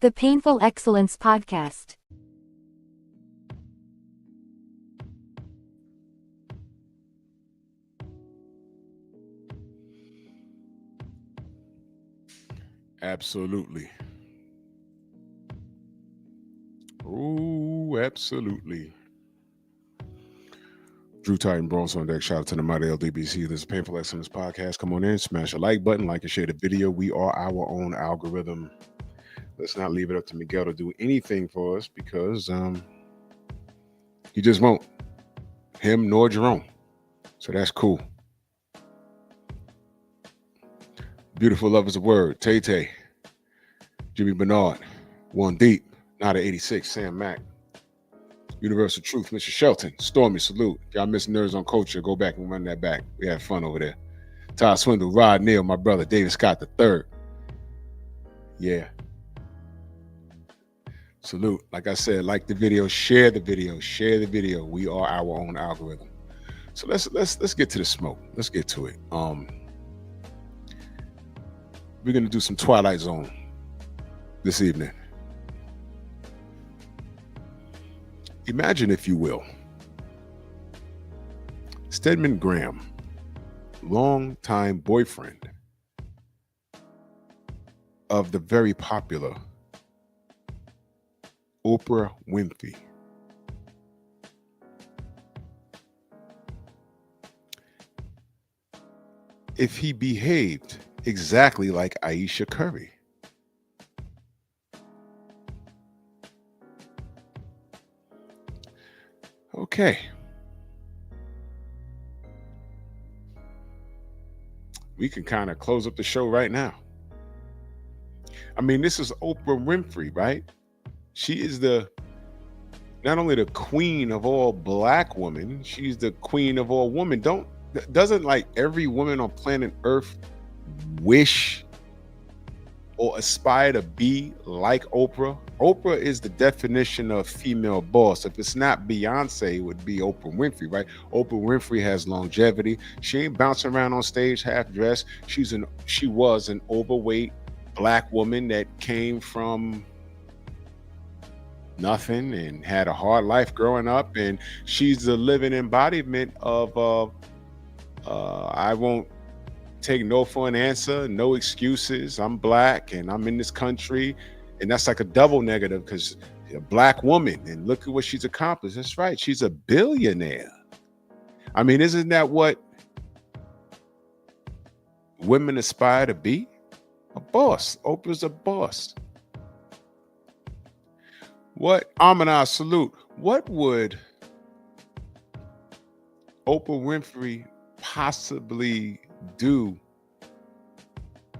The Painful Excellence Podcast. Absolutely. Oh, absolutely. Drew Titan Bronze on deck. Shout out to the mighty LDBC. This is Painful Excellence Podcast. Come on in, smash a like button, like and share the video. We are our own algorithm. Let's not leave it up to Miguel to do anything for us because he just won't. Him nor Jerome. So that's cool. Beautiful lovers of word. Tay Tay. Jimmy Bernard. One Deep. Not at 86. Sam Mack. Universal Truth, Mr. Shelton. Stormy, salute. Y'all miss Nerds on Culture. Go back and run that back. We had fun over there. Todd Swindle, Rod Neal, my brother, David Scott the third. Yeah. Salute. Like I said, like the video, share the video, share the video. We are our own algorithm. So let's get to the smoke. Let's get to it. We're gonna do some Twilight Zone this evening. Imagine, if you will, Stedman Graham, longtime boyfriend of the very popular Oprah Winfrey. If he behaved exactly like Ayesha Curry. Okay. We can kind of close up the show right now. I mean, this is Oprah Winfrey, right? She is not only the queen of all black women, she's the queen of all women. Doesn't like every woman on planet Earth wish or aspire to be like Oprah? Oprah is the definition of female boss. If it's not Beyonce, it would be Oprah Winfrey, right? Oprah Winfrey has longevity. She ain't bouncing around on stage half dressed. She was an overweight black woman that came from nothing and had a hard life growing up, and she's the living embodiment of I won't take no for an answer, no excuses. I'm black and I'm in this country. And that's like a double negative because a black woman, and look at what she's accomplished. That's right. She's a billionaire. I mean, isn't that what women aspire to be? A boss. Oprah's a boss. Amina, salute. What would Oprah Winfrey possibly do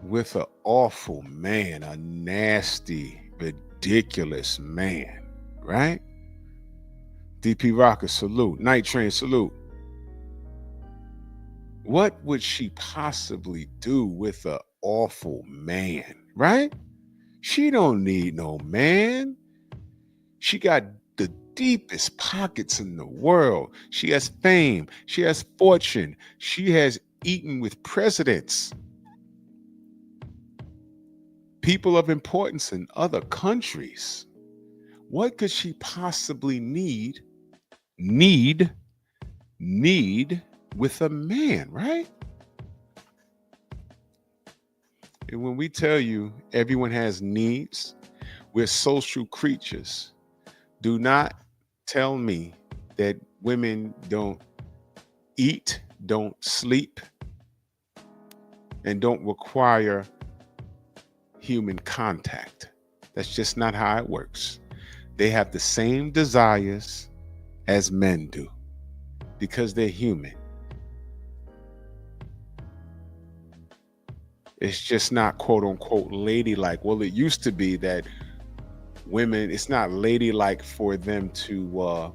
with an awful man, a nasty, ridiculous man, right? DP Rocker, salute. Night Train, salute. What would she possibly do with an awful man, right? She don't need no man. She got the deepest pockets in the world. She has fame. She has fortune. She has eaten with presidents, people of importance in other countries. What could she possibly need with a man, right? And when we tell you everyone has needs, we're social creatures. Do not tell me that women don't eat, don't sleep, and don't require human contact. That's just not how it works. They have the same desires as men do because they're human. It's just not quote unquote ladylike. Well, it used to be that women, it's not ladylike for them to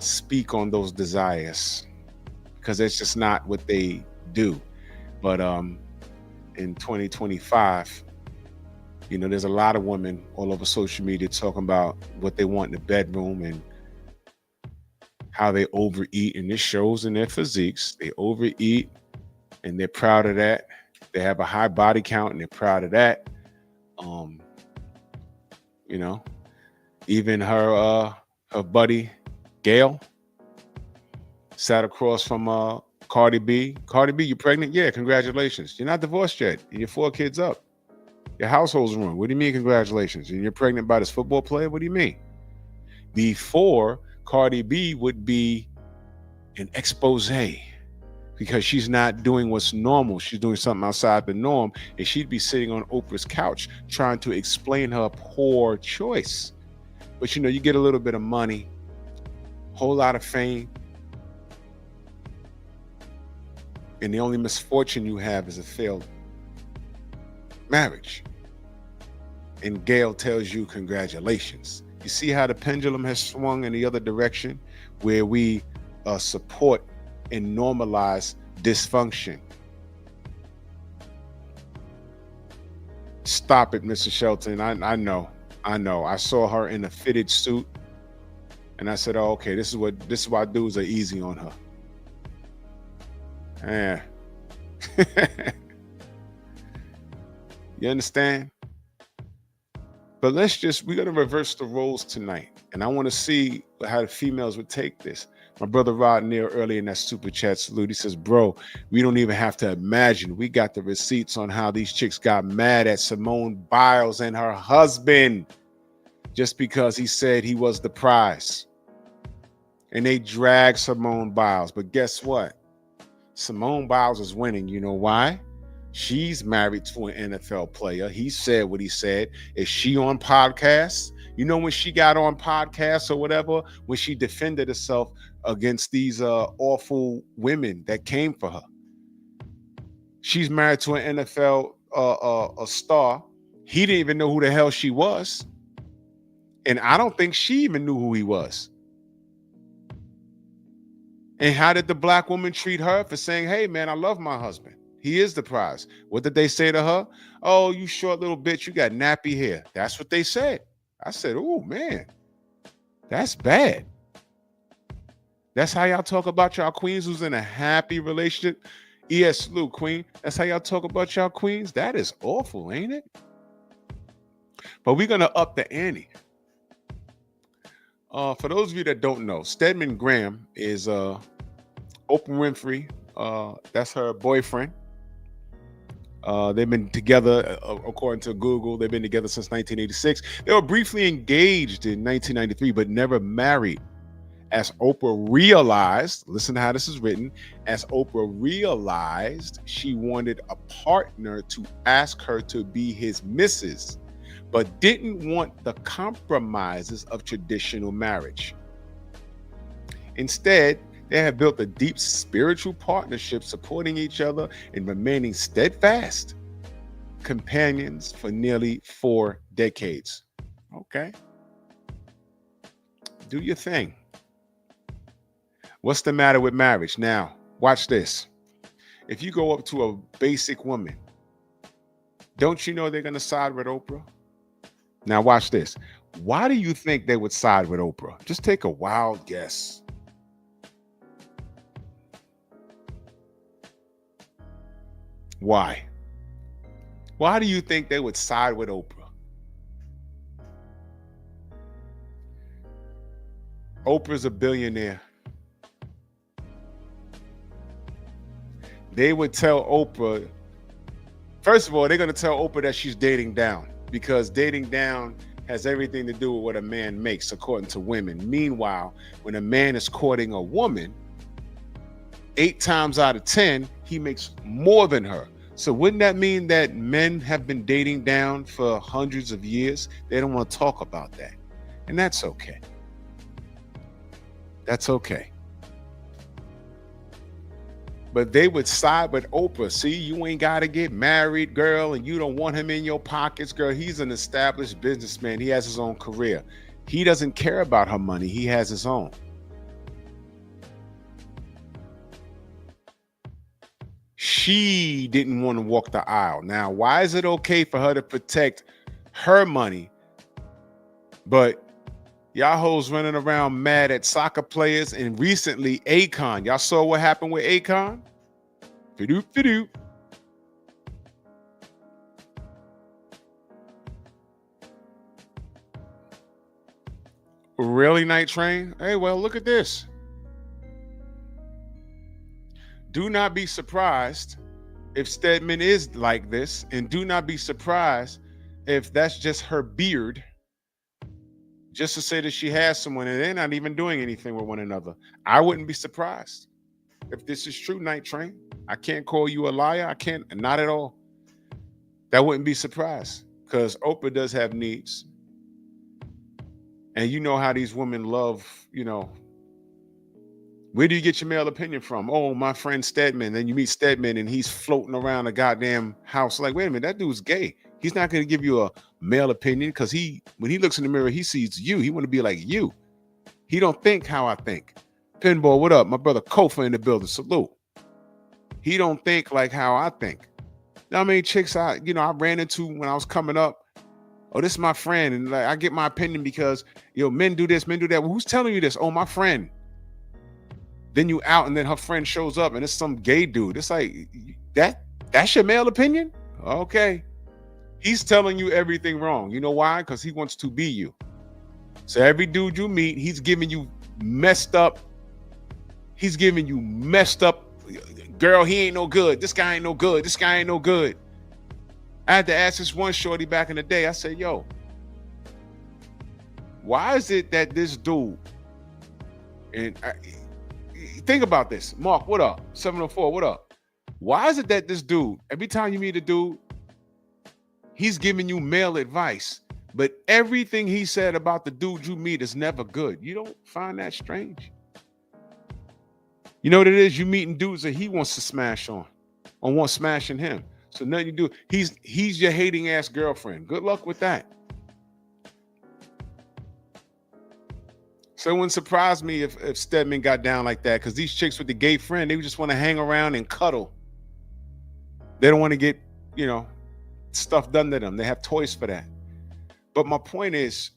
speak on those desires because it's just not what they do. But in 2025, there's a lot of women all over social media talking about what they want in the bedroom and how they overeat, and this shows in their physiques. They overeat and they're proud of that. They have a high body count and they're proud of that. You know, even her buddy Gail sat across from Cardi B. Cardi B, you pregnant? Yeah, congratulations. You're not divorced yet, and you're 4 kids up. Your household's ruined. What do you mean, congratulations? And you're pregnant by this football player? What do you mean? Before, Cardi B would be an expose because she's not doing what's normal. She's doing something outside the norm, and she'd be sitting on Oprah's couch trying to explain her poor choice. But you get a little bit of money, whole lot of fame, and the only misfortune you have is a failed marriage. And Gail tells you congratulations. You see how the pendulum has swung in the other direction, where we support and normalize dysfunction. Stop it, Mr. Shelton. I know. I saw her in a fitted suit, and I said, "Oh, okay, this is why dudes are easy on her." Yeah. You understand? But we're going to reverse the roles tonight. And I want to see how the females would take this. My brother Rod Neal earlier in that super chat salute, he says, bro, we don't even have to imagine. We got the receipts on how these chicks got mad at Simone Biles and her husband just because he said he was the prize. And they dragged Simone Biles. But guess what? Simone Biles is winning. You know why? She's married to an NFL player. He said what he said. Is she on podcasts? When she got on podcasts or whatever, when she defended herself against these awful women that came for her. She's married to an NFL a star. He didn't even know who the hell she was. And I don't think she even knew who he was. And how did the black woman treat her for saying, hey, man, I love my husband. He is the prize. What did they say to her? Oh, you short little bitch, you got nappy hair. That's what they said. I said, oh, man, that's bad. That's how y'all talk about y'all queens who's in a happy relationship? E.S. Lou, queen. That's how y'all talk about y'all queens? That is awful, ain't it? But we're going to up the ante. For those of you that don't know, Stedman Graham is Oprah Winfrey. That's her boyfriend. They've been together, according to Google, they've been together since 1986. They were briefly engaged in 1993, but never married. As Oprah realized, listen to how this is written, as Oprah realized she wanted a partner to ask her to be his missus, but didn't want the compromises of traditional marriage. Instead, they have built a deep spiritual partnership, supporting each other and remaining steadfast companions for nearly 4 decades. Okay. Do your thing. What's the matter with marriage? Now, watch this. If you go up to a basic woman, don't you know they're going to side with Oprah? Now, watch this. Why do you think they would side with Oprah? Just take a wild guess. Why? Why do you think they would side with Oprah? Oprah's a billionaire. They would tell Oprah, first of all, they're going to tell Oprah that she's dating down, because dating down has everything to do with what a man makes, according to women. Meanwhile, when a man is courting a woman, 8 times out of 10, he makes more than her. So wouldn't that mean that men have been dating down for hundreds of years? They don't want to talk about that. And that's okay. That's okay. But they would side with Oprah. See, you ain't got to get married, girl, and you don't want him in your pockets, girl. He's an established businessman. He has his own career. He doesn't care about her money. He has his own. She didn't want to walk the aisle. Now, why is it okay for her to protect her money, but y'all hoes running around mad at soccer players? And recently, Akon. Y'all saw what happened with Akon? Fidoop. Really, Night Train? Hey, well, look at this. Do not be surprised if Stedman is like this, and do not be surprised if that's just her beard, just to say that she has someone and they're not even doing anything with one another. I wouldn't be surprised if this is true, Night Train. I can't call you a liar. I can't, not at all. That wouldn't be surprised because Oprah does have needs. And you know how these women love, where do you get your male opinion from? Oh, my friend Stedman. Then you meet Stedman and he's floating around a goddamn house. Like, wait a minute, that dude's gay. He's not going to give you a male opinion because when he looks in the mirror, he sees you. He want to be like you. He don't think how I think. Pinball, what up? My brother Kofa in the building. Salute. He don't think like how I think. Now, I mean, chicks I ran into when I was coming up. Oh, this is my friend. And like, I get my opinion because, men do this, men do that. Well, who's telling you this? Oh, my friend. Then you out and then her friend shows up and it's some gay dude. It's like, that's your male opinion? Okay. He's telling you everything wrong. You know why? Because he wants to be you. So every dude you meet, he's giving you messed up. He's giving you messed up. Girl, he ain't no good. This guy ain't no good. This guy ain't no good. I had to ask this one shorty back in the day. I said, yo, why is it that this dude, and think about this. Mark, what up? 704, what up? Why is it that this dude, every time you meet a dude, he's giving you male advice, but everything he said about the dude you meet is never good? You don't find that strange? You know what it is? You meeting dudes that he wants to smash on or wants smashing him. So nothing you do. He's your hating ass girlfriend. Good luck with that. So it wouldn't surprise me if Stedman got down like that, because these chicks with the gay friend, they just want to hang around and cuddle. They don't want to get, stuff done to them. They have toys for that. But my point is,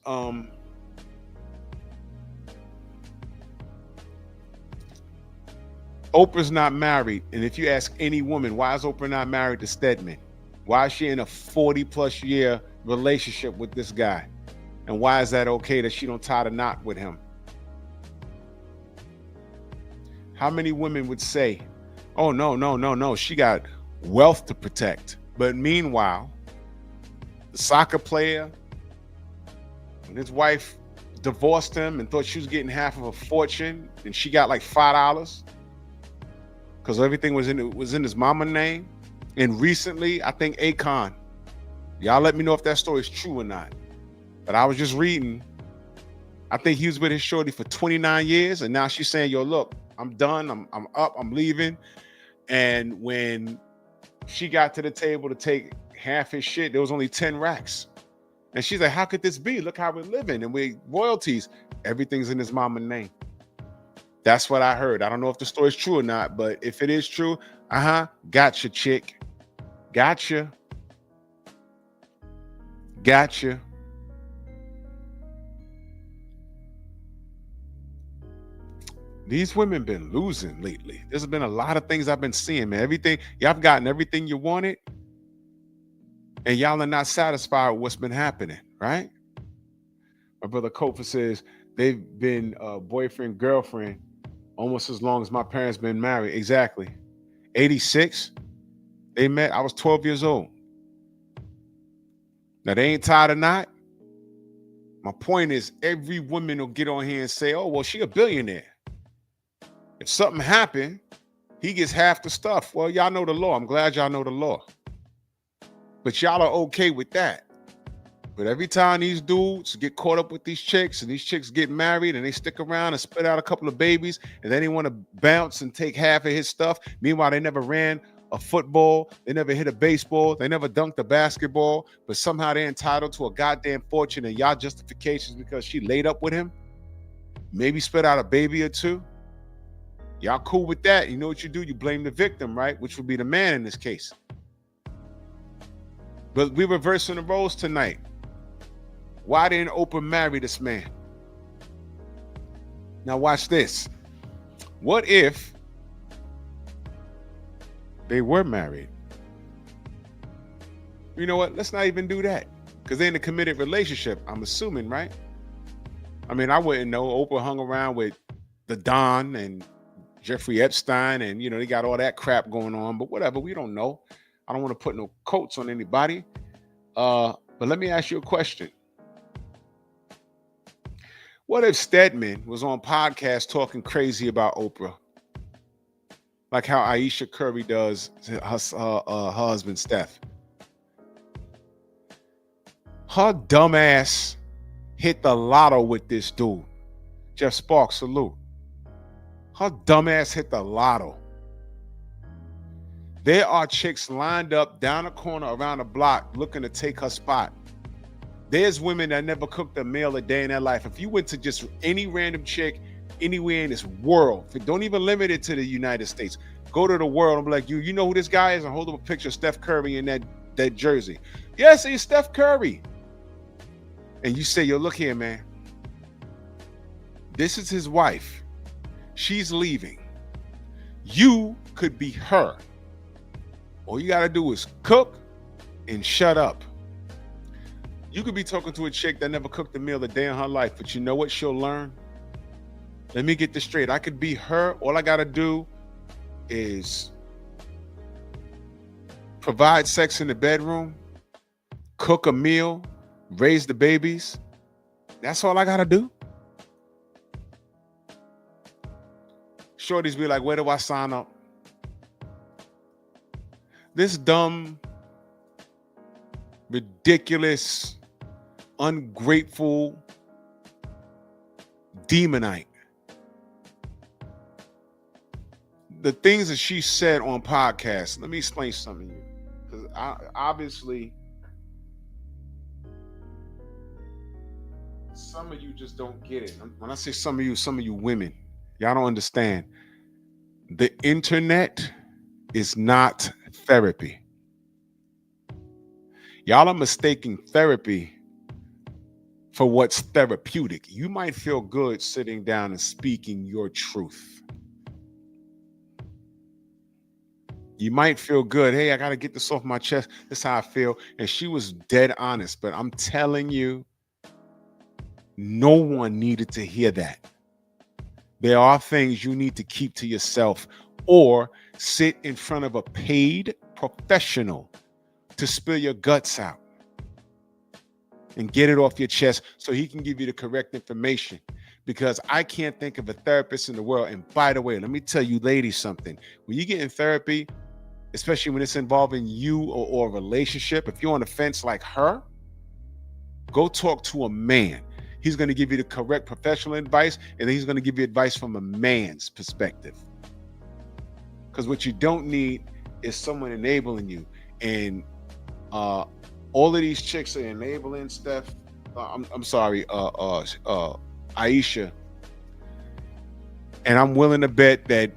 Oprah's not married. And if you ask any woman, why is Oprah not married to Stedman? Why is she in a 40+ year relationship with this guy? And why is that okay that she don't tie the knot with him? How many women would say, oh, no, she got wealth to protect. But meanwhile, the soccer player, when his wife divorced him and thought she was getting half of a fortune, and she got like $5 because everything was in his mama name. And recently, I think Akon, y'all let me know if that story is true or not. But I was just reading, I think he was with his shorty for 29 years. And now she's saying, yo, look, I'm done. I'm up. I'm leaving. And when she got to the table to take half his shit, there was only 10 racks. And she's like, how could this be? Look how we're living. And we royalties. Everything's in his mama's name. That's what I heard. I don't know if the story's true or not, but if it is true, gotcha, chick. Gotcha. These women been losing lately. There's been a lot of things I've been seeing, man. Everything, y'all have gotten everything you wanted, and y'all are not satisfied with what's been happening, right? My brother Kofa says they've been boyfriend, girlfriend almost as long as my parents been married. Exactly. 86, they met. I was 12 years old. Now, they ain't tied or not. My point is, every woman will get on here and say, oh, well, she a billionaire. If something happened, he gets half the stuff. Well, y'all know the law. I'm glad y'all know the law. But y'all are okay with that. But every time these dudes get caught up with these chicks and these chicks get married and they stick around and spit out a couple of babies and then they want to bounce and take half of his stuff. Meanwhile, they never ran a football. They never hit a baseball. They never dunked a basketball. But somehow they're entitled to a goddamn fortune, and y'all justifications because she laid up with him. Maybe spit out a baby or two. Y'all cool with that. You know what you do? You blame the victim, right? Which would be the man in this case. But we're reversing the roles tonight. Why didn't Oprah marry this man? Now watch this. What if they were married? You know what? Let's not even do that. Because they're in a committed relationship, I'm assuming, right? I mean, I wouldn't know. Oprah hung around with the Don and Jeffrey Epstein, and they got all that crap going on. But whatever, we don't know. I don't want to put no coats on anybody. But let me ask you a question. What if Stedman was on podcast talking crazy about Oprah, like how Ayesha Curry does her husband Steph? Her dumb ass hit the lotto with this dude. Jeff Sparks, salute. Her dumb ass hit the lotto. There are chicks lined up down the corner around the block looking to take her spot. There's women that never cooked a meal a day in their life. If you went to just any random chick anywhere in this world, don't even limit it to the United States, go to the world and be like, you know who this guy is? And hold up a picture of Steph Curry in that jersey. Yes, he's Steph Curry. And you say, yo, look here, man. This is his wife. She's leaving. You could be her. All you got to do is cook and shut up. You could be talking to a chick that never cooked a meal a day in her life, but you know what she'll learn? Let me get this straight. I could be her. All I got to do is provide sex in the bedroom, cook a meal, raise the babies. That's all I got to do. Shorties be like, where do I sign up? This dumb, ridiculous, ungrateful demonite. The things that she said on podcasts. Let me explain something to you. Because obviously, some of you just don't get it. When I say some of you women, y'all don't understand. The internet is not therapy. Y'all are mistaking therapy for what's therapeutic. You might feel good sitting down and speaking your truth. You might feel good. Hey, I got to get this off my chest. That's how I feel. And she was dead honest. But I'm telling you, no one needed to hear that. There are things you need to keep to yourself or sit in front of a paid professional to spill your guts out and get it off your chest so he can give you the correct information. Because I can't think of a therapist in the world. And by the way, let me tell you ladies something. When you get in therapy, especially when it's involving you or a relationship, if you're on the fence like her, go talk to a man. He's going to give you the correct professional advice, and then he's going to give you advice from a man's perspective. Because what you don't need is someone enabling you. And all of these chicks are enabling Steph. I'm sorry, Ayesha. And I'm willing to bet that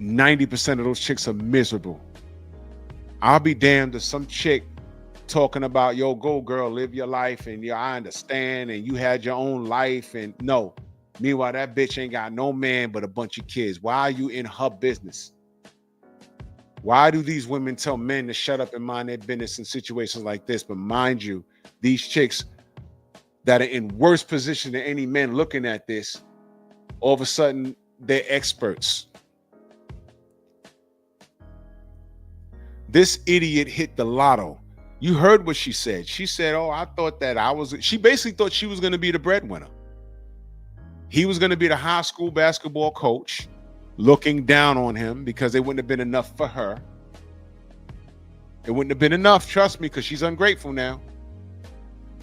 90% of those chicks are miserable. I'll be damned if some chick talking about, yo, go girl, live your life, and yeah, I understand, and you had your own life, and no. Meanwhile, that bitch ain't got no man but a bunch of kids. Why are you in her business? Why do these women tell men to shut up and mind their business in situations like this? But mind you, these chicks that are in worse position than any men looking at this, all of a sudden, they're experts. This idiot hit the lotto. You heard what she said. She said, oh, I thought that she basically thought she was going to be the breadwinner. He was going to be the high school basketball coach looking down on him because it wouldn't have been enough for her. It wouldn't have been enough, trust me, because she's ungrateful now.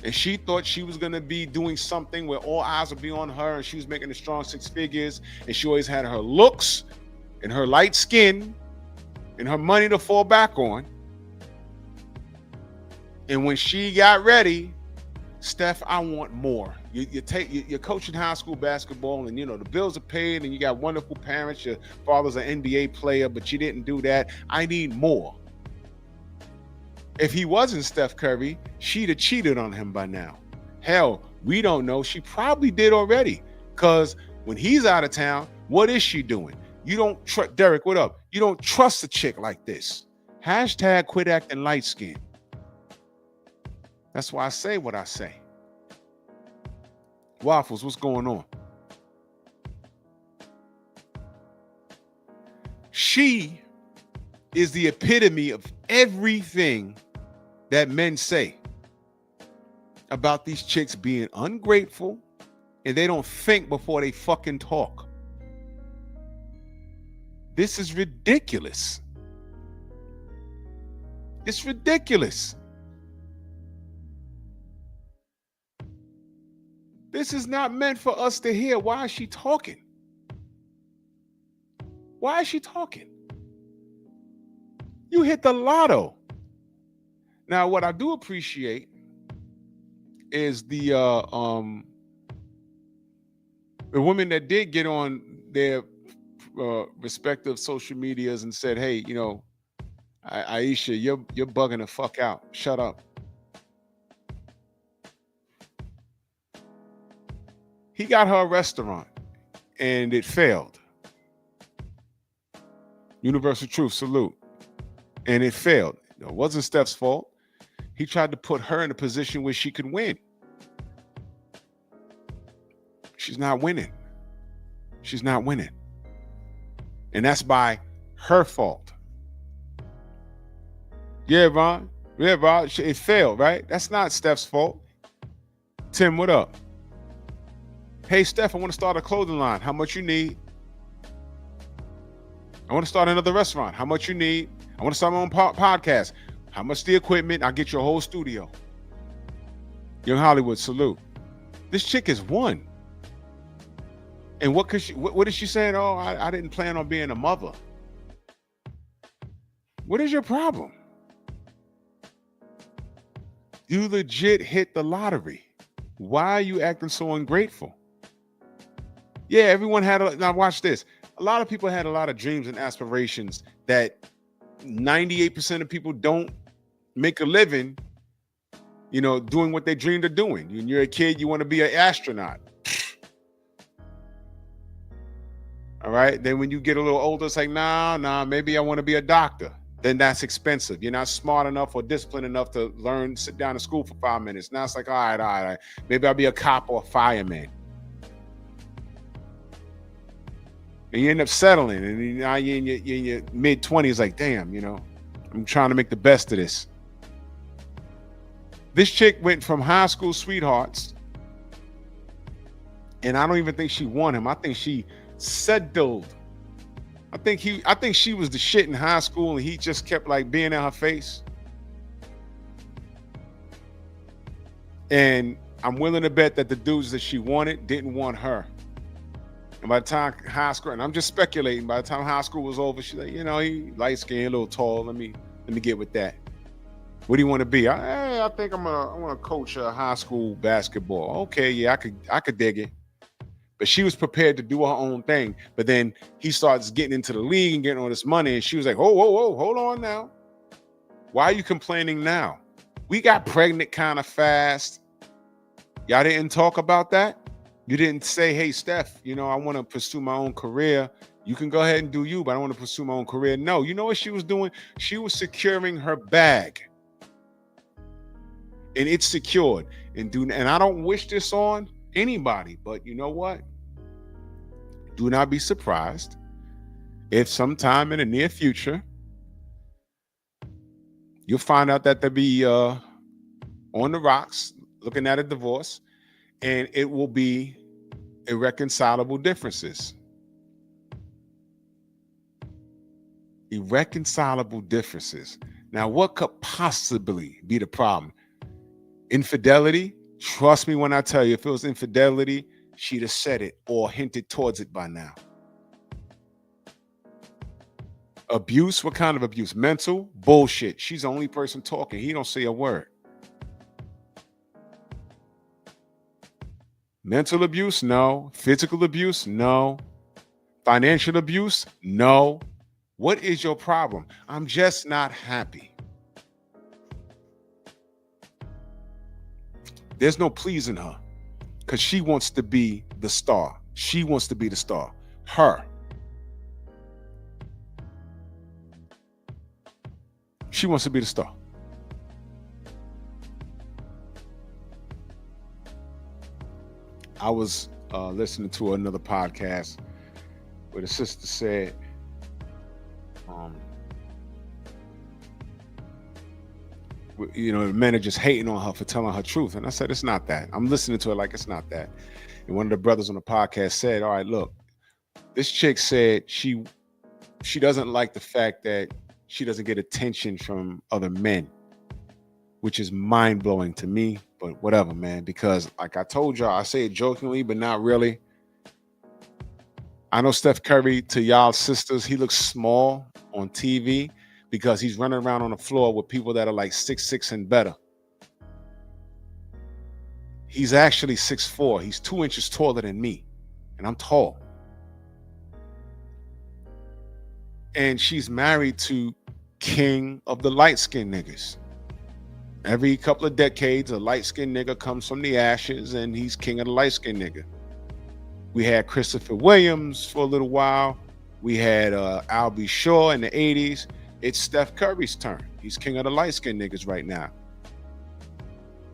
And she thought she was going to be doing something where all eyes would be on her, and she was making a strong 6 figures, and she always had her looks and her light skin and her money to fall back on. And when she got ready, Steph, I want more. You're coaching high school basketball, and the bills are paid, and you got wonderful parents. Your father's an NBA player, but you didn't do that. I need more. If he wasn't Steph Curry, she'd have cheated on him by now. Hell, we don't know. She probably did already, because when he's out of town, what is she doing? You don't trust Derek. What up? You don't trust a chick like this. # quit acting light skinned. That's why I say what I say. Waffles, what's going on? She is the epitome of everything that men say about these chicks being ungrateful and they don't think before they fucking talk. This is ridiculous. It's ridiculous. This is not meant for us to hear. Why is she talking? Why is she talking? You hit the lotto. Now, what I do appreciate is the women that did get on their respective social medias and said, "Hey, you know, Ayesha, you're bugging the fuck out. Shut up." He got her a restaurant, and it failed. Universal Truth, salute. And it failed. It wasn't Steph's fault. He tried to put her in a position where she could win. She's not winning. She's not winning. And that's by her fault. Yeah, Ron. Yeah, Ron. It failed, right? That's not Steph's fault. Tim, what up? Hey, Steph, I want to start a clothing line. How much you need? I want to start another restaurant. How much you need? I want to start my own podcast. How much the equipment? I'll get you a whole studio. Young Hollywood, salute. This chick is one. And what could she? What is she saying? Oh, I didn't plan on being a mother. What is your problem? You legit hit the lottery. Why are you acting so ungrateful? Yeah, everyone had now watch this. A lot of people had a lot of dreams and aspirations that 98% of people don't make a living, you know, doing what they dreamed of doing. When you're a kid, you want to be an astronaut. All right. Then when you get a little older, it's like, nah, maybe I want to be a doctor. Then that's expensive. You're not smart enough or disciplined enough to learn, sit down in school for 5 minutes. Now it's like, all right. Maybe I'll be a cop or a fireman. And you end up settling. And now you're in your mid-20s, like, damn, you know, I'm trying to make the best of this. This chick went from high school sweethearts, and I don't even think she won him. I think she settled. I think she was the shit in high school, and he just kept like being in her face. And I'm willing to bet that the dudes that she wanted didn't want her. And by the time high school, and I'm just speculating, by the time high school was over, she's like, you know, he light skinned, a little tall. Let me get with that. What do you want to be? I think I want to coach high school basketball. Okay, yeah, I could dig it. But she was prepared to do her own thing. But then he starts getting into the league and getting all this money, and she was like, whoa, hold on now. Why are you complaining now? We got pregnant kind of fast. Y'all didn't talk about that? You didn't say, hey, Steph, you know, I want to pursue my own career. You can go ahead and do you, but I want to pursue my own career. No, you know what she was doing? She was securing her bag. And it's secured. And I don't wish this on anybody, but you know what? Do not be surprised if sometime in the near future, you'll find out that they'll be on the rocks looking at a divorce, and it will be irreconcilable differences. Irreconcilable differences. Now, what could possibly be the problem? Infidelity? Trust me when I tell you, if it was infidelity, she'd have said it or hinted towards it by now. Abuse? What kind of abuse? Mental? Bullshit. She's the only person talking. He don't say a word. Mental abuse? No. Physical abuse? No. Financial abuse? No. What is your problem? I'm just not happy. There's no pleasing her because she wants to be the star. She wants to be the star. Her. She wants to be the star. I was listening to another podcast where the sister said, um, men are just hating on her for telling her truth. And I said, it's not that. I'm listening to it like it's not that. And one of the brothers on the podcast said, all right, look, this chick said she doesn't like the fact that she doesn't get attention from other men, which is mind-blowing to me, but whatever, man, because like I told y'all, I say it jokingly, but not really. I know Steph Curry, to y'all sisters, he looks small on TV because he's running around on the floor with people that are like 6'6" and better. He's actually 6'4". He's 2 inches taller than me, and I'm tall. And she's married to king of the light-skinned niggas. Every couple of decades, a light-skinned nigga comes from the ashes, and he's king of the light-skinned nigga. We had Christopher Williams for a little while. We had Albie Shaw in the 80s. It's Steph Curry's turn. He's king of the light-skinned niggas right now.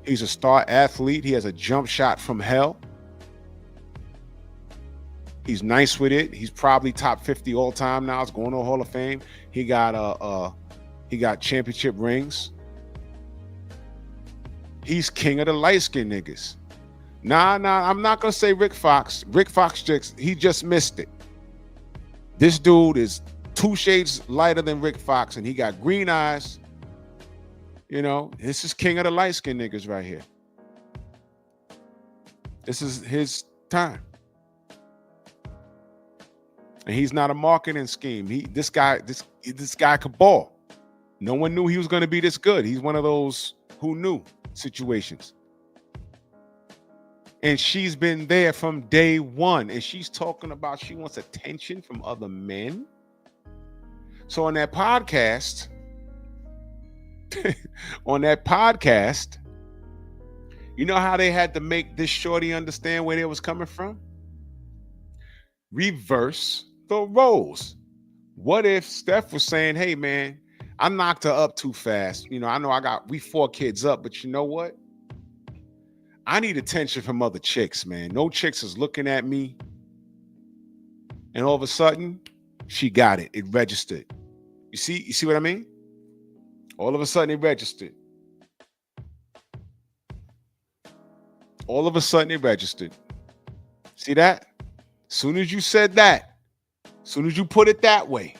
He's a star athlete. He has a jump shot from hell. He's nice with it. He's probably top 50 all time now. He's going to the Hall of Fame. He got championship rings. He's king of the light-skinned niggas. Nah, I'm not gonna say Rick Fox. Rick Fox just missed it. This dude is 2 shades lighter than Rick Fox, and he got green eyes. This is king of the light-skinned niggas right here. This is his time. And he's not a marketing scheme. This guy could ball. No one knew he was gonna be this good. He's one of those who knew situations. And she's been there from day one. And she's talking about she wants attention from other men. So on that podcast, you know how they had to make this shorty understand where they was coming from? Reverse the roles. What if Steph was saying, hey man, I knocked her up too fast. I know we 4 kids up, but you know what? I need attention from other chicks, man. No chicks is looking at me. And all of a sudden, she got it. It registered. You see what I mean? All of a sudden, it registered. All of a sudden, it registered. See that? Soon as you said that, soon as you put it that way,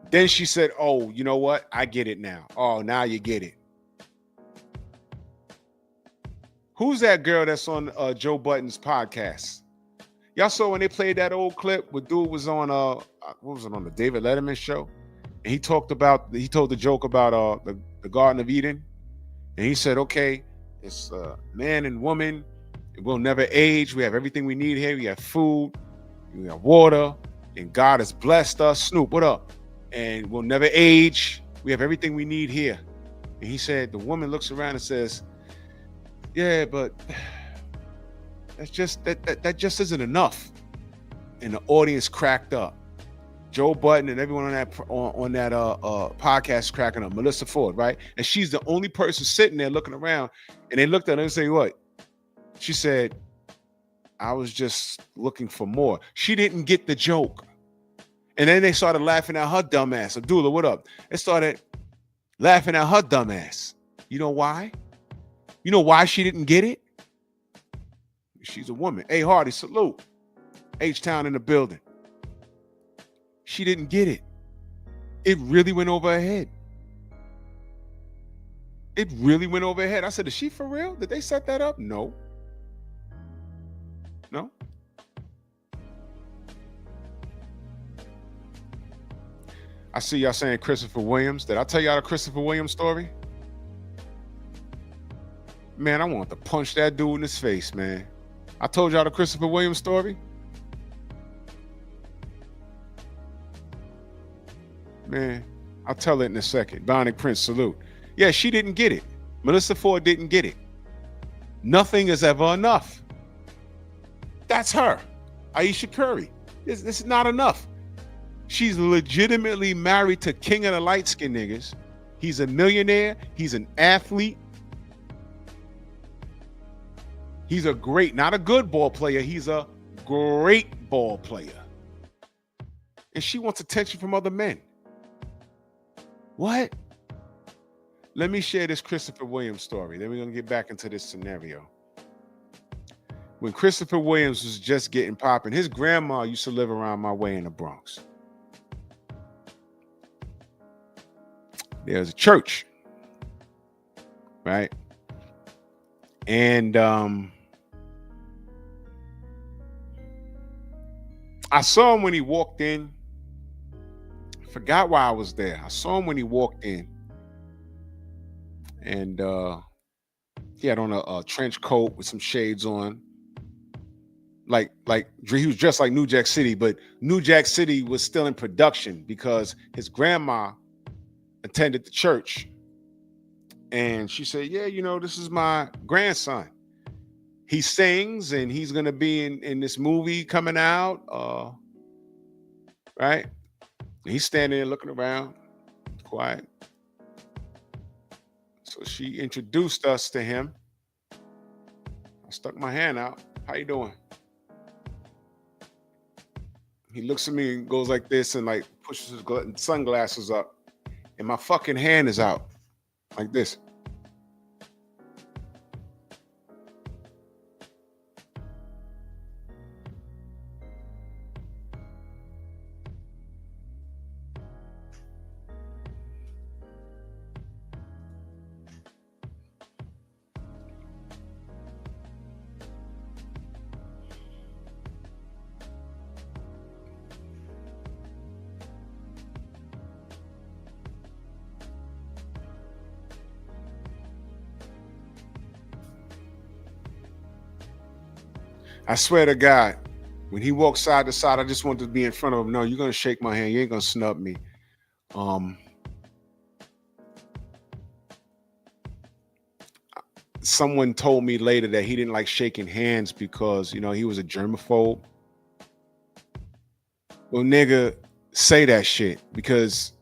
then she said, oh, you know what? I get it now. Oh, now you get it. Who's that girl that's on Joe Budden's podcast? Y'all saw when they played that old clip where dude was on what was it, on the David Letterman show? And he told the joke about the Garden of Eden. And he said, okay, it's man and woman. We'll never age. We have everything we need here. We have food, we have water, and God has blessed us. Snoop, what up? And we'll never age. We have everything we need here. And he said, the woman looks around and says, yeah, but that's just that just isn't enough. And the audience cracked up. Joe Budden and everyone on that podcast cracking up. Melissa Ford, right? And she's the only person sitting there looking around. And they looked at her and say, what? She said, I was just looking for more. She didn't get the joke. And then they started laughing at her dumbass. Abdullah, what up? They started laughing at her dumbass. You know why? You know why she didn't get it? She's a woman. Hey, Hardy, salute. H-Town in the building. She didn't get it. It really went over her head. It really went over her head. I said, is she for real? Did they set that up? No. No. I see y'all saying Christopher Williams. Did I tell y'all the Christopher Williams story? Man, I want to punch that dude in his face, man. I told y'all the Christopher Williams story. Man, I'll tell it in a second. Bonnie Prince, salute. Yeah, she didn't get it. Melissa Ford didn't get it. Nothing is ever enough. That's her. Ayesha Curry. This is not enough. She's legitimately married to king of the light-skinned niggas. He's a millionaire. He's an athlete. He's a great, not a good ball player. He's a great ball player. And she wants attention from other men. What? Let me share this Christopher Williams story. Then we're going to get back into this scenario. When Christopher Williams was just getting popping, his grandma used to live around my way in the Bronx. There's a church, right? And I saw him when he walked in. Forgot why I was there. I saw him when he walked in. And he had on a trench coat with some shades on. Like he was dressed like New Jack City, but New Jack City was still in production because his grandma attended the church. And she said, yeah, this is my grandson. He sings and he's going to be in this movie coming out. Right? And he's standing there looking around, quiet. So she introduced us to him. I stuck my hand out. How you doing? He looks at me and goes like this and like pushes his sunglasses up. And my fucking hand is out like this. I swear to God, when he walks side to side, I just want to be in front of him. No, you're gonna shake my hand. You ain't gonna snub me. Someone told me later that he didn't like shaking hands because he was a germaphobe. Well, nigga, say that shit because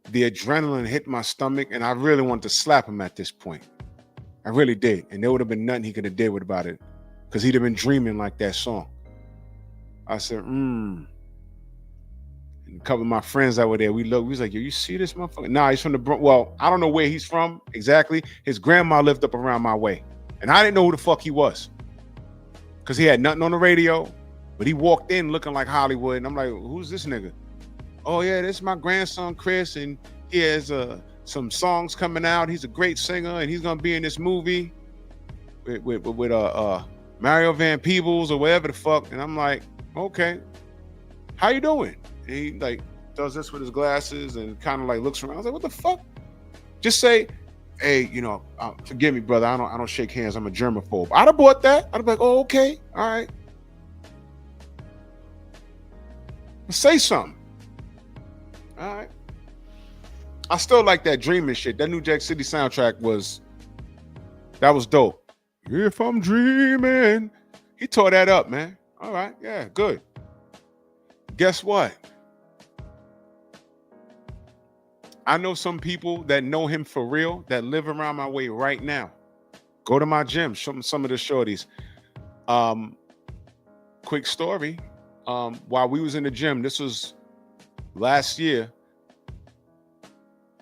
the adrenaline hit my stomach and I really wanted to slap him at this point. I really did, and there would have been nothing he could have did about it. Because he'd have been dreaming like that song. I said, And a couple of my friends that were there, we was like, yo, you see this motherfucker? Nah, he's from the Bronx. Well, I don't know where he's from exactly. His grandma lived up around my way. And I didn't know who the fuck he was. Because he had nothing on the radio. But he walked in looking like Hollywood. And I'm like, who's this nigga? Oh, yeah, this is my grandson, Chris. And he has some songs coming out. He's a great singer. And he's going to be in this movie with Mario Van Peebles or whatever the fuck. And I'm like, okay, how you doing? And he like does this with his glasses and kind of like looks around. I was like, what the fuck? Just say, hey, forgive me, brother. I don't shake hands. I'm a germaphobe. I'd have bought that. I'd have been like, oh, okay. All right. Say something. All right. I still like that dreaming shit. That New Jack City soundtrack was dope. If I'm dreaming. He tore that up, man. All right. Yeah, good. Guess what? I know some people that know him for real that live around my way right now. Go to my gym. Show them some of the shorties. Quick story. While we was in the gym, this was last year,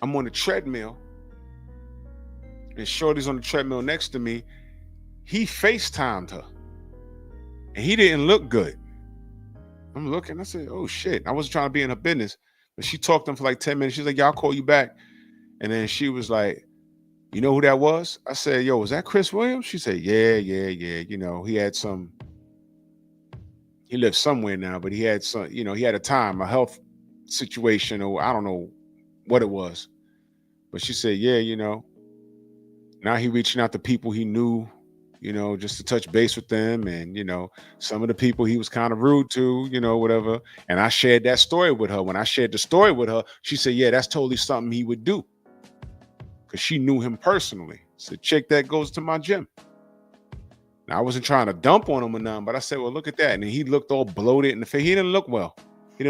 I'm on the treadmill. And shorty's on the treadmill next to me. He FaceTimed her. And he didn't look good. I'm looking. I said, oh, shit. I wasn't trying to be in her business. But she talked to him for like 10 minutes. She's like, yeah, I'll call you back. And then she was like, you know who that was? I said, yo, was that Chris Williams? She said, yeah. He had he lived somewhere now, but he had some, he had a health situation, or I don't know what it was. But she said, yeah, now he reaching out to people he knew, just to touch base with them. And, some of the people he was kind of rude to, whatever. And I shared that story with her. When I shared the story with her, she said, yeah, that's totally something he would do. Because she knew him personally. It's a chick that goes to my gym. Now, I wasn't trying to dump on him or nothing, but I said, well, look at that. And he looked all bloated in the face. He didn't look well. But,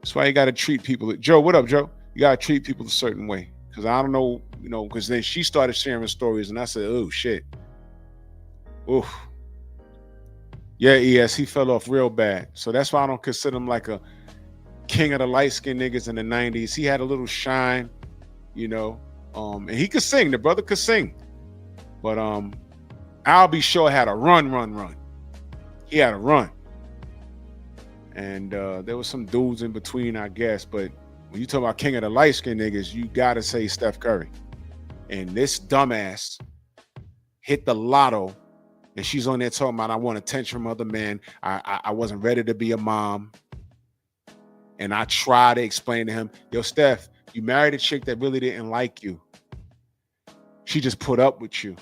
that's why you got to treat people. Joe, what up, Joe? You got to treat people a certain way. Because I don't know because then she started sharing stories, and I said, oh shit. Oof. Yeah, he fell off real bad. So that's why I don't consider him like a king of the light-skinned niggas in the 90s. He had a little shine, and he could sing. The brother could sing. But I'll Be Sure had a run. He had a run. And there was some dudes in between, I guess. But when you talk about king of the light-skinned niggas, you got to say Steph Curry. And this dumbass hit the lotto. And she's on there talking about, I want attention from other men. I wasn't ready to be a mom. And I try to explain to him, yo, Steph, you married a chick that really didn't like you. She just put up with you.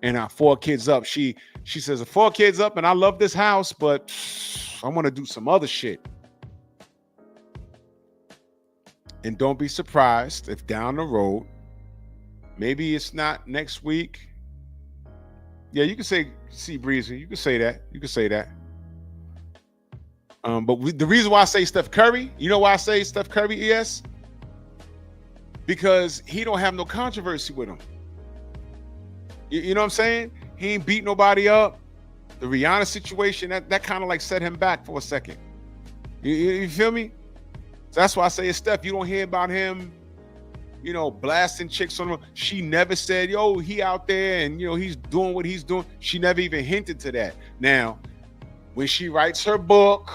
And our 4 kids up. She says, 4 kids up, and I love this house, but I want to do some other shit. And don't be surprised if down the road, maybe it's not next week. Yeah, you can say C Breezy. You can say that. But the reason why I say Steph Curry, you know why I say Steph Curry, ES? Because he don't have no controversy with him. You know what I'm saying? He ain't beat nobody up. The Rihanna situation, that kind of like set him back for a second. You feel me? So that's why I say it's Steph. You don't hear about him, blasting chicks on him. She never said, yo, he out there and, he's doing what he's doing. She never even hinted to that. Now, when she writes her book,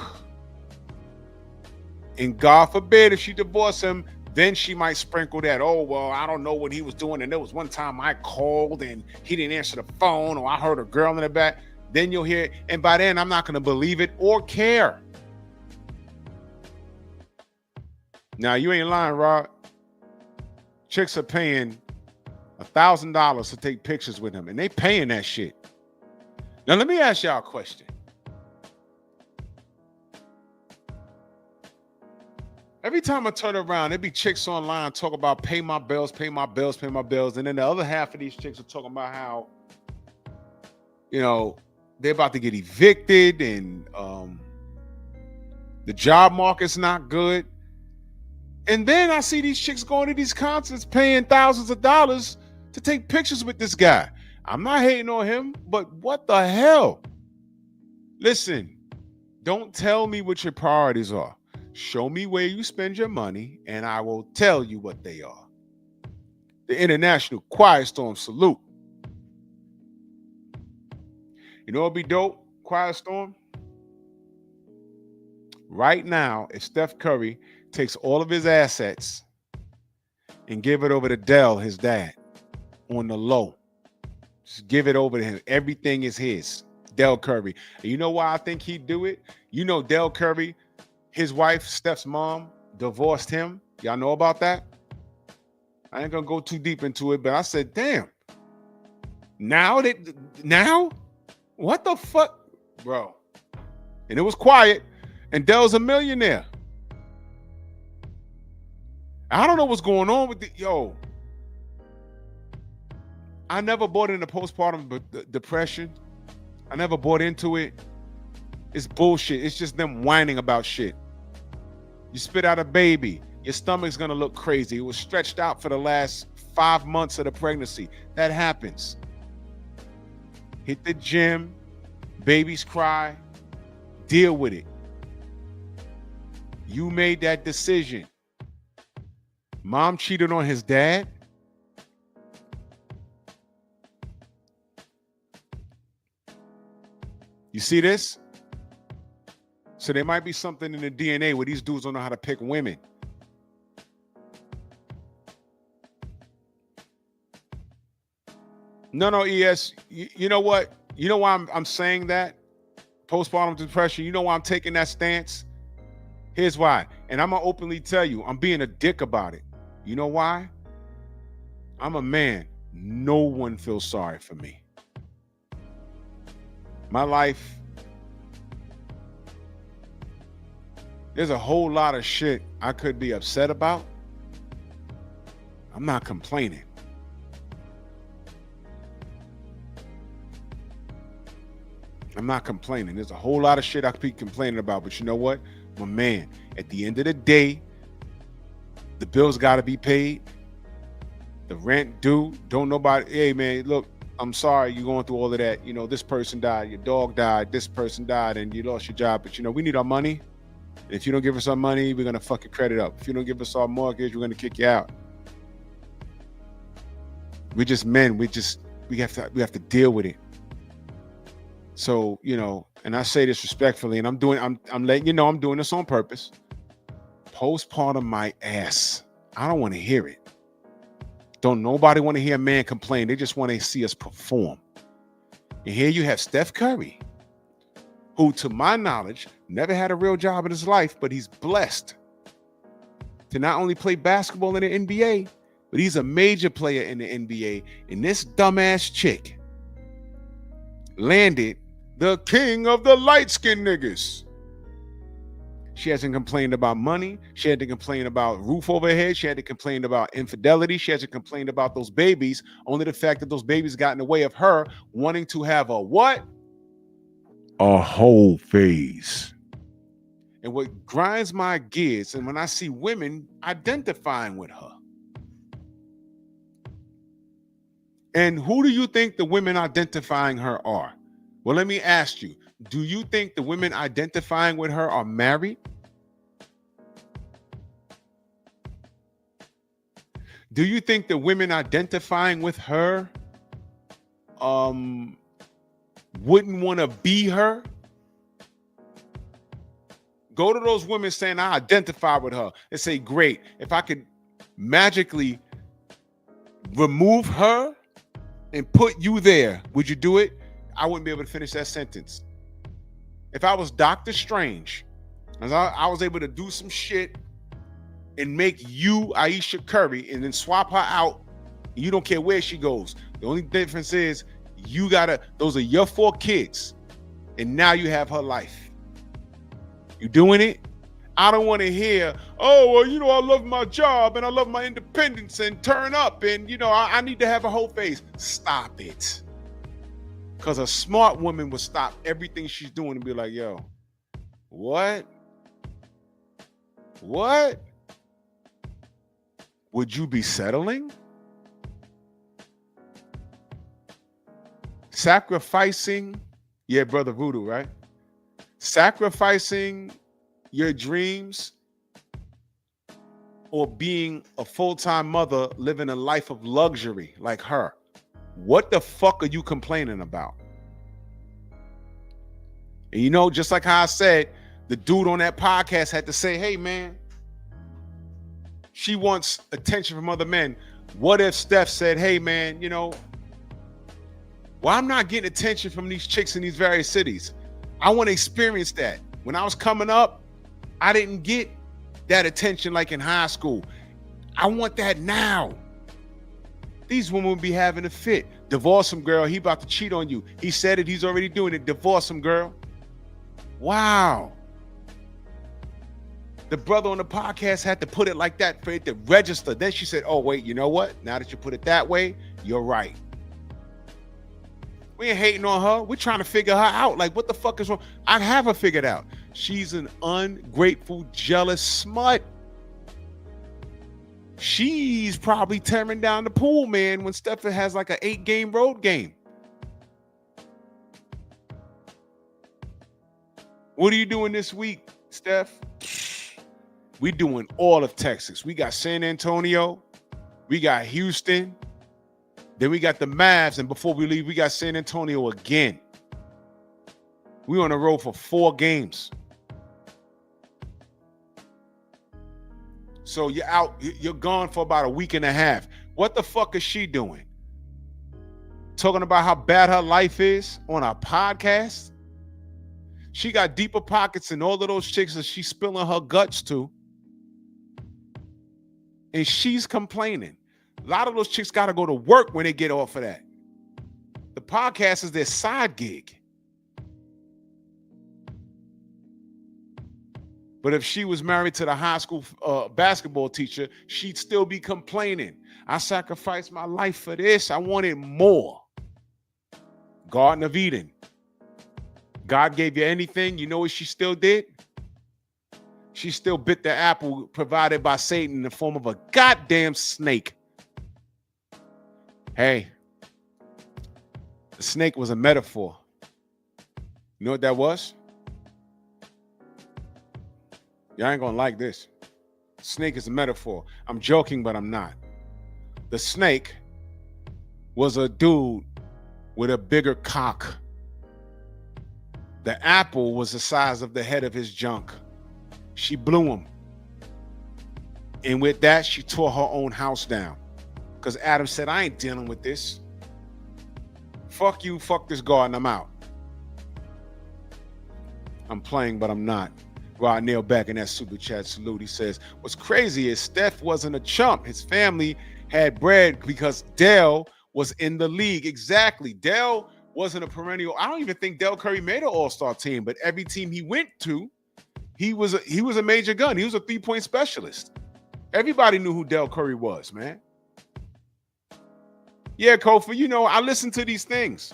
and God forbid if she divorced him, then she might sprinkle that, oh, well, I don't know what he was doing. And there was one time I called and he didn't answer the phone, or I heard a girl in the back. Then you'll hear it. And by then, I'm not going to believe it or care. Now, you ain't lying, Rod. Chicks are paying $1,000 to take pictures with him, and they paying that shit. Now, let me ask y'all a question. Every time I turn around, there be chicks online talk about pay my bills. And then the other half of these chicks are talking about how, they're about to get evicted and the job market's not good. And then I see these chicks going to these concerts paying thousands of dollars to take pictures with this guy. I'm not hating on him, but what the hell? Listen, don't tell me what your priorities are. Show me where you spend your money, and I will tell you what they are. The International Quiet Storm salute. You know what'd be dope, Quiet Storm? Right now, if Steph Curry takes all of his assets and give it over to Dell, his dad, on the low. Just give it over to him. Everything is his. Dell Curry. And you know why I think he'd do it? Dell Curry, his wife, Steph's mom, divorced him. Y'all know about that? I ain't gonna go too deep into it, but I said, damn. Now? What the fuck? Bro. And it was quiet. And Dell's a millionaire. I don't know what's going on with I never bought into postpartum depression. I never bought into it. It's bullshit. It's just them whining about shit. You spit out a baby, your stomach's gonna look crazy. It was stretched out for the last 5 months of the pregnancy. That happens. Hit the gym, babies cry, deal with it. You made that decision. Mom cheated on his dad. You see this? So there might be something in the DNA where these dudes don't know how to pick women. No, ES. You know what? You know why I'm saying that? Postpartum depression. You know why I'm taking that stance? Here's why. And I'm going to openly tell you, I'm being a dick about it. You know why? I'm a man. No one feels sorry for me. My life, there's a whole lot of shit I could be upset about. I'm not complaining. There's a whole lot of shit I could be complaining about, but you know what? I'm a man. At the end of the day, the bills got to be paid. The rent due. Don't nobody. Hey man, look. I'm sorry you're going through all of that. This person died. Your dog died. This person died, and you lost your job. But we need our money. And if you don't give us our money, we're gonna fuck your credit up. If you don't give us our mortgage, we're gonna kick you out. We're just men. We have to deal with it. So and I say this respectfully, and I'm letting you know I'm doing this on purpose. Postpartum my ass. I don't want to hear it. Don't nobody want to hear a man complain. They just want to see us perform. And here you have Steph Curry, who, to my knowledge, never had a real job in his life, but he's blessed to not only play basketball in the NBA, but he's a major player in the NBA. And this dumbass chick landed the king of the light-skinned niggas. She hasn't complained about money. She had to complain about roof over her head. She had to complain about infidelity. She hasn't complained about those babies. Only the fact that those babies got in the way of her wanting to have a what? A whole phase. And what grinds my gears, and when I see women identifying with her. And who do you think the women identifying her are? Well, let me ask you. Do you think the women identifying with her are married? Do you think the women identifying with her wouldn't want to be her? Go to those women saying, I identify with her, and say, great. If I could magically remove her and put you there, would you do it? I wouldn't be able to finish that sentence. If I was Doctor Strange, as I was able to do some shit and make you Ayesha Curry and then swap her out, you don't care where she goes. The only difference is those are your 4 kids, and now you have her life. You doing it? I don't want to hear, oh, well, I love my job and I love my independence and turn up and, I need to have a whole face. Stop it. Because a smart woman would stop everything she's doing and be like, yo, what? What? Would you be settling? Sacrificing, yeah, Brother Voodoo, right? Sacrificing your dreams or being a full-time mother living a life of luxury like her. What the fuck are you complaining about? And just like how I said, the dude on that podcast had to say, hey, man, she wants attention from other men. What if Steph said, hey, man, well, I'm not getting attention from these chicks in these various cities. I want to experience that. When I was coming up, I didn't get that attention like in high school. I want that now. These women would be having a fit. Divorce him, girl. He about to cheat on you. He said it. He's already doing it. Divorce him, girl. Wow. The brother on the podcast had to put it like that for it to register. Then she said, oh, wait, you know what? Now that you put it that way, you're right. We ain't hating on her. We're trying to figure her out. Like, what the fuck is wrong? I have her figured out. She's an ungrateful, jealous smut. She's probably tearing down the pool, man, when Stephen has like an 8-game road game. What are you doing this week, Steph? We doing all of Texas. We got San Antonio. We got Houston. Then we got the Mavs. And before we leave, we got San Antonio again. We on the road for 4 games. So you're out, you're gone for about a week and a half. What the fuck is she doing? Talking about how bad her life is on our podcast? She got deeper pockets than all of those chicks that she's spilling her guts to. And she's complaining. A lot of those chicks got to go to work when they get off of that. The podcast is their side gig. But if she was married to the high school basketball teacher, she'd still be complaining. I sacrificed my life for this. I wanted more. Garden of Eden. God gave you anything. You know what she still did? She still bit the apple provided by Satan in the form of a goddamn snake. Hey, the snake was a metaphor. You know what that was? Y'all ain't gonna like this. Snake is a metaphor. I'm joking, but I'm not. The snake was a dude with a bigger cock. The apple was the size of the head of his junk. She blew him. And with that, she tore her own house down. Because Adam said, I ain't dealing with this. Fuck you, fuck this garden, I'm out. I'm playing, but I'm not. Rod Neal back in that super chat salute. He says, what's crazy is Steph wasn't a chump. His family had bread because Dell was in the league. Exactly. Dell wasn't a perennial. I don't even think Dell Curry made an all-star team, but every team he went to, he was a major gun. He was a three-point specialist. Everybody knew who Dell Curry was, man. Yeah, Kofi, you know, I listen to these things.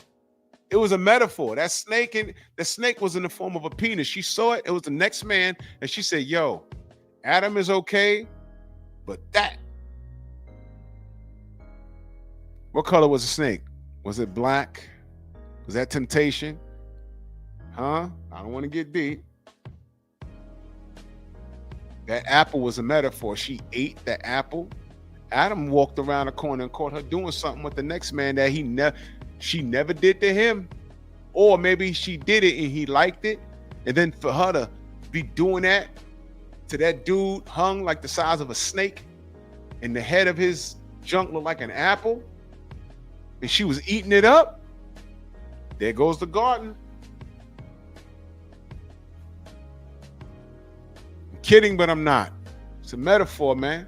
It was a metaphor. That snake, and the snake was in the form of a penis. She saw it. It was the next man, and she said, yo, Adam is okay, but that. What color was the snake? Was it black? Was that temptation? Huh? I don't want to get deep. That apple was a metaphor. She ate the apple. Adam walked around the corner and caught her doing something with the next man that she never did to him. Or maybe she did it and he liked it. And then for her to be doing that to that dude hung like the size of a snake and the head of his junk looked like an apple and she was eating it up, there goes the garden. I'm kidding, but I'm not. It's a metaphor, man.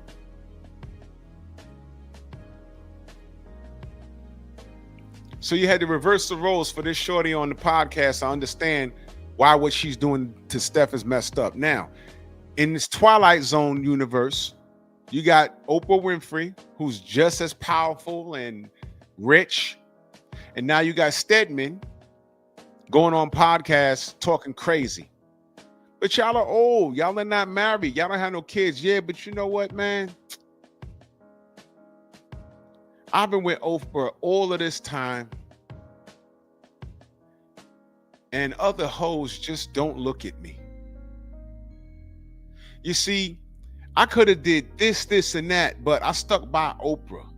So you had to reverse the roles for this shorty on the podcast. I understand why what she's doing to Steph is messed up. Now, in this Twilight Zone universe, you got Oprah Winfrey, who's just as powerful and rich. And now you got Stedman going on podcasts talking crazy. But y'all are old. Y'all are not married. Y'all don't have no kids. Yeah, but you know what, man? I've been with Oprah all of this time, and other hoes just don't look at me. You see, I could have did this, and that, but I stuck by Oprah.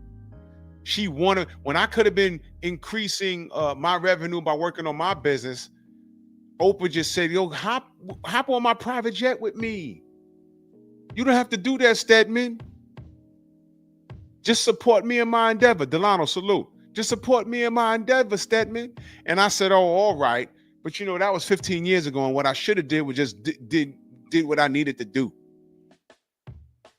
She wanted, when I could have been increasing my revenue by working on my business, Oprah just said, yo, hop on my private jet with me. You don't have to do that, Stedman. Just support me in my endeavor. Delano, salute. Just support me in my endeavor, Stedman. And I said, oh, all right. But you know, that was 15 years ago. And what I should have did was just did what I needed to do.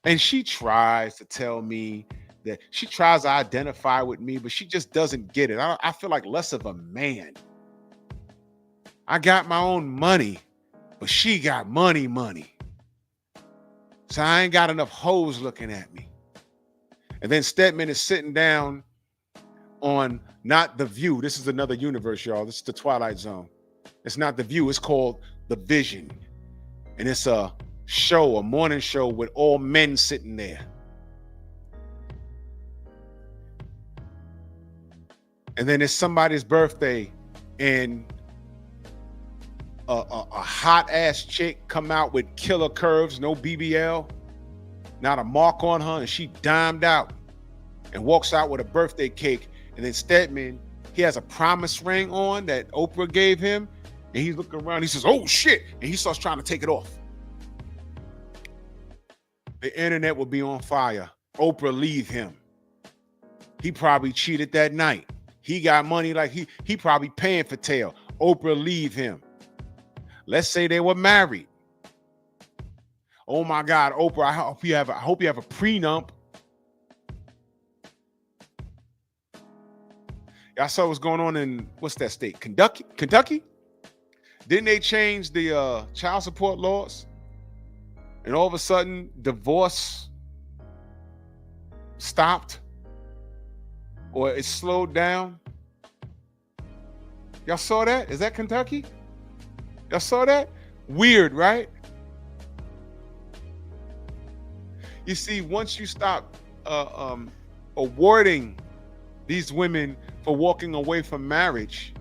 And she tries to tell me that she tries to identify with me, but she just doesn't get it. I feel like less of a man. I got my own money, but she got money. So I ain't got enough hoes looking at me. And then Stedman is sitting down on not The View. This is another universe, y'all. This is the Twilight Zone. It's not The View. It's called The Vision. And it's a show, a morning show with all men sitting there. And then it's somebody's birthday and a hot ass chick come out with killer curves, no BBL, not a mark on her, and she dimed out and walks out with a birthday cake. And then Stedman, he has a promise ring on that Oprah gave him, and he's looking around, he says, oh shit, and he starts trying to take it off. The internet will be on fire. Oprah leave him. He probably cheated that night. He got money like he probably paying for tail. Oprah leave him. Let's say they were married. Oh my God, Oprah, I hope you have a prenup. Y'all saw what's going on in, what's that state? Kentucky? Didn't they change the child support laws? And all of a sudden, divorce stopped or it slowed down. Y'all saw that? Is that Kentucky? Y'all saw that? Weird, right? You see, once you stop awarding These women, for walking away from marriage,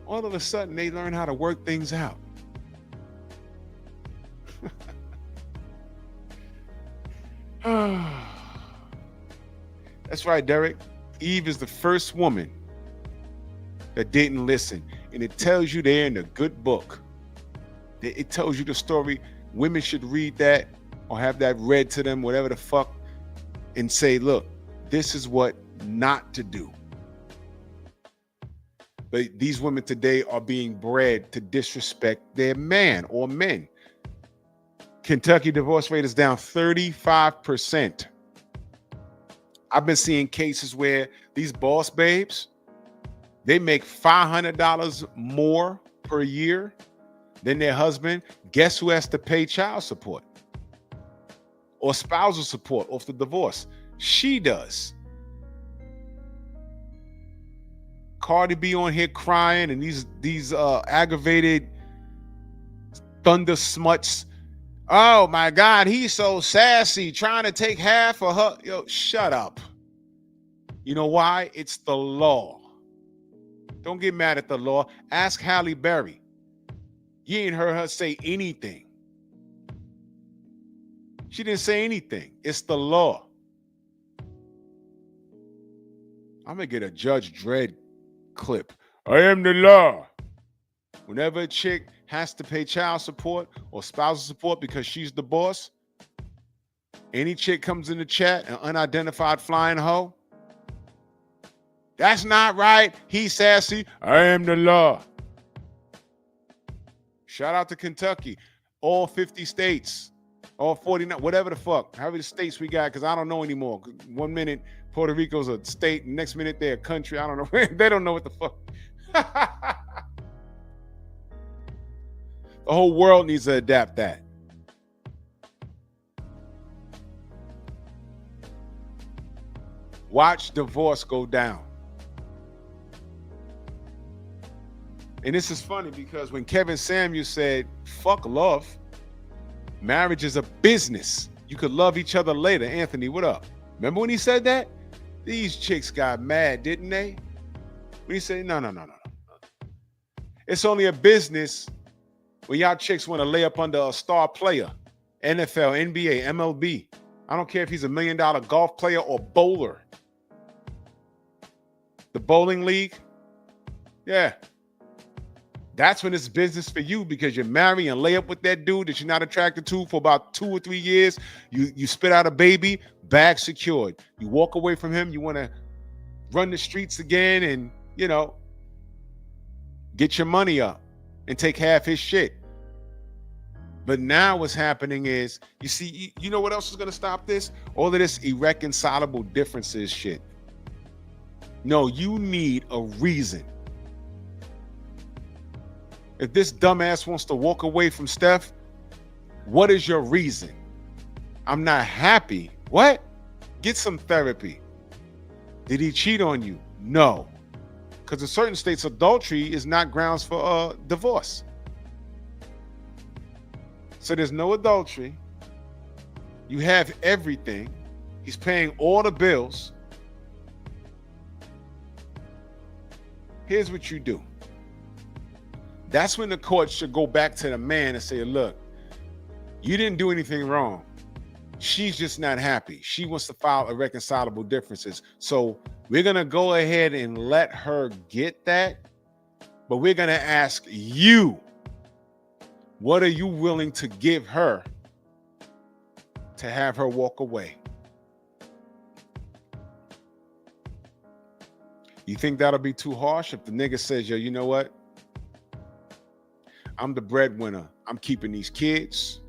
all of a sudden they learn how to work things out. That's right, Derek. Eve is the first woman that didn't listen. And it tells you there in the good book. It tells you the story. Women should read that or have that read to them, whatever the fuck, and say, look, this is what not to do. But these women today are being bred to disrespect their man or men. Kentucky divorce rate is down 35%. I've been seeing cases where these boss babes, they make $500 more per year than their husband. Guess who has to pay child support or spousal support off the divorce? She does. Cardi B on here crying, and these aggravated thunder smuts. Oh my God, he's so sassy, trying to take half of her. Yo, shut up. You know why? It's the law. Don't get mad at the law. Ask Halle Berry. You ain't heard her say anything. She didn't say anything. It's the law. I'm gonna get a Judge Dredd clip. I am the law. Whenever a chick has to pay child support or spousal support because she's the boss, any chick comes in the chat, an unidentified flying hoe, that's not right. He's sassy. I am the law. Shout out to Kentucky, all 50 states, all 49, whatever the fuck, however the states we got, because I don't know anymore. 1 minute Puerto Rico's a state, next minute they're a country. I don't know. They don't know what the fuck. The whole world needs to adapt that. Watch divorce go down. And this is funny because when Kevin Samuels said, fuck love, marriage is a business. You could love each other later. Anthony, what up? Remember when he said that? These chicks got mad, didn't they? When he said, no. It's only a business when y'all chicks want to lay up under a star player, NFL, NBA, MLB. I don't care if he's $1 million golf player or bowler. The bowling league, yeah. That's when it's business for you because you marry and lay up with that dude that you're not attracted to for about 2 or 3 years. You spit out a baby, bag secured. You walk away from him. You want to run the streets again and, get your money up and take half his shit. But now what's happening is, you see, you know what else is going to stop this? All of this irreconcilable differences shit. No, you need a reason. If this dumbass wants to walk away from Steph, what is your reason? I'm not happy. What? Get some therapy. Did he cheat on you? No. Because in certain states, adultery is not grounds for divorce. So there's no adultery. You have everything. He's paying all the bills. Here's what you do. That's when the court should go back to the man and say, look, you didn't do anything wrong. She's just not happy. She wants to file irreconcilable differences. So we're going to go ahead and let her get that. But we're going to ask you, what are you willing to give her to have her walk away? You think that'll be too harsh if the nigga says, yo, you know what? I'm the breadwinner. I'm keeping these kids.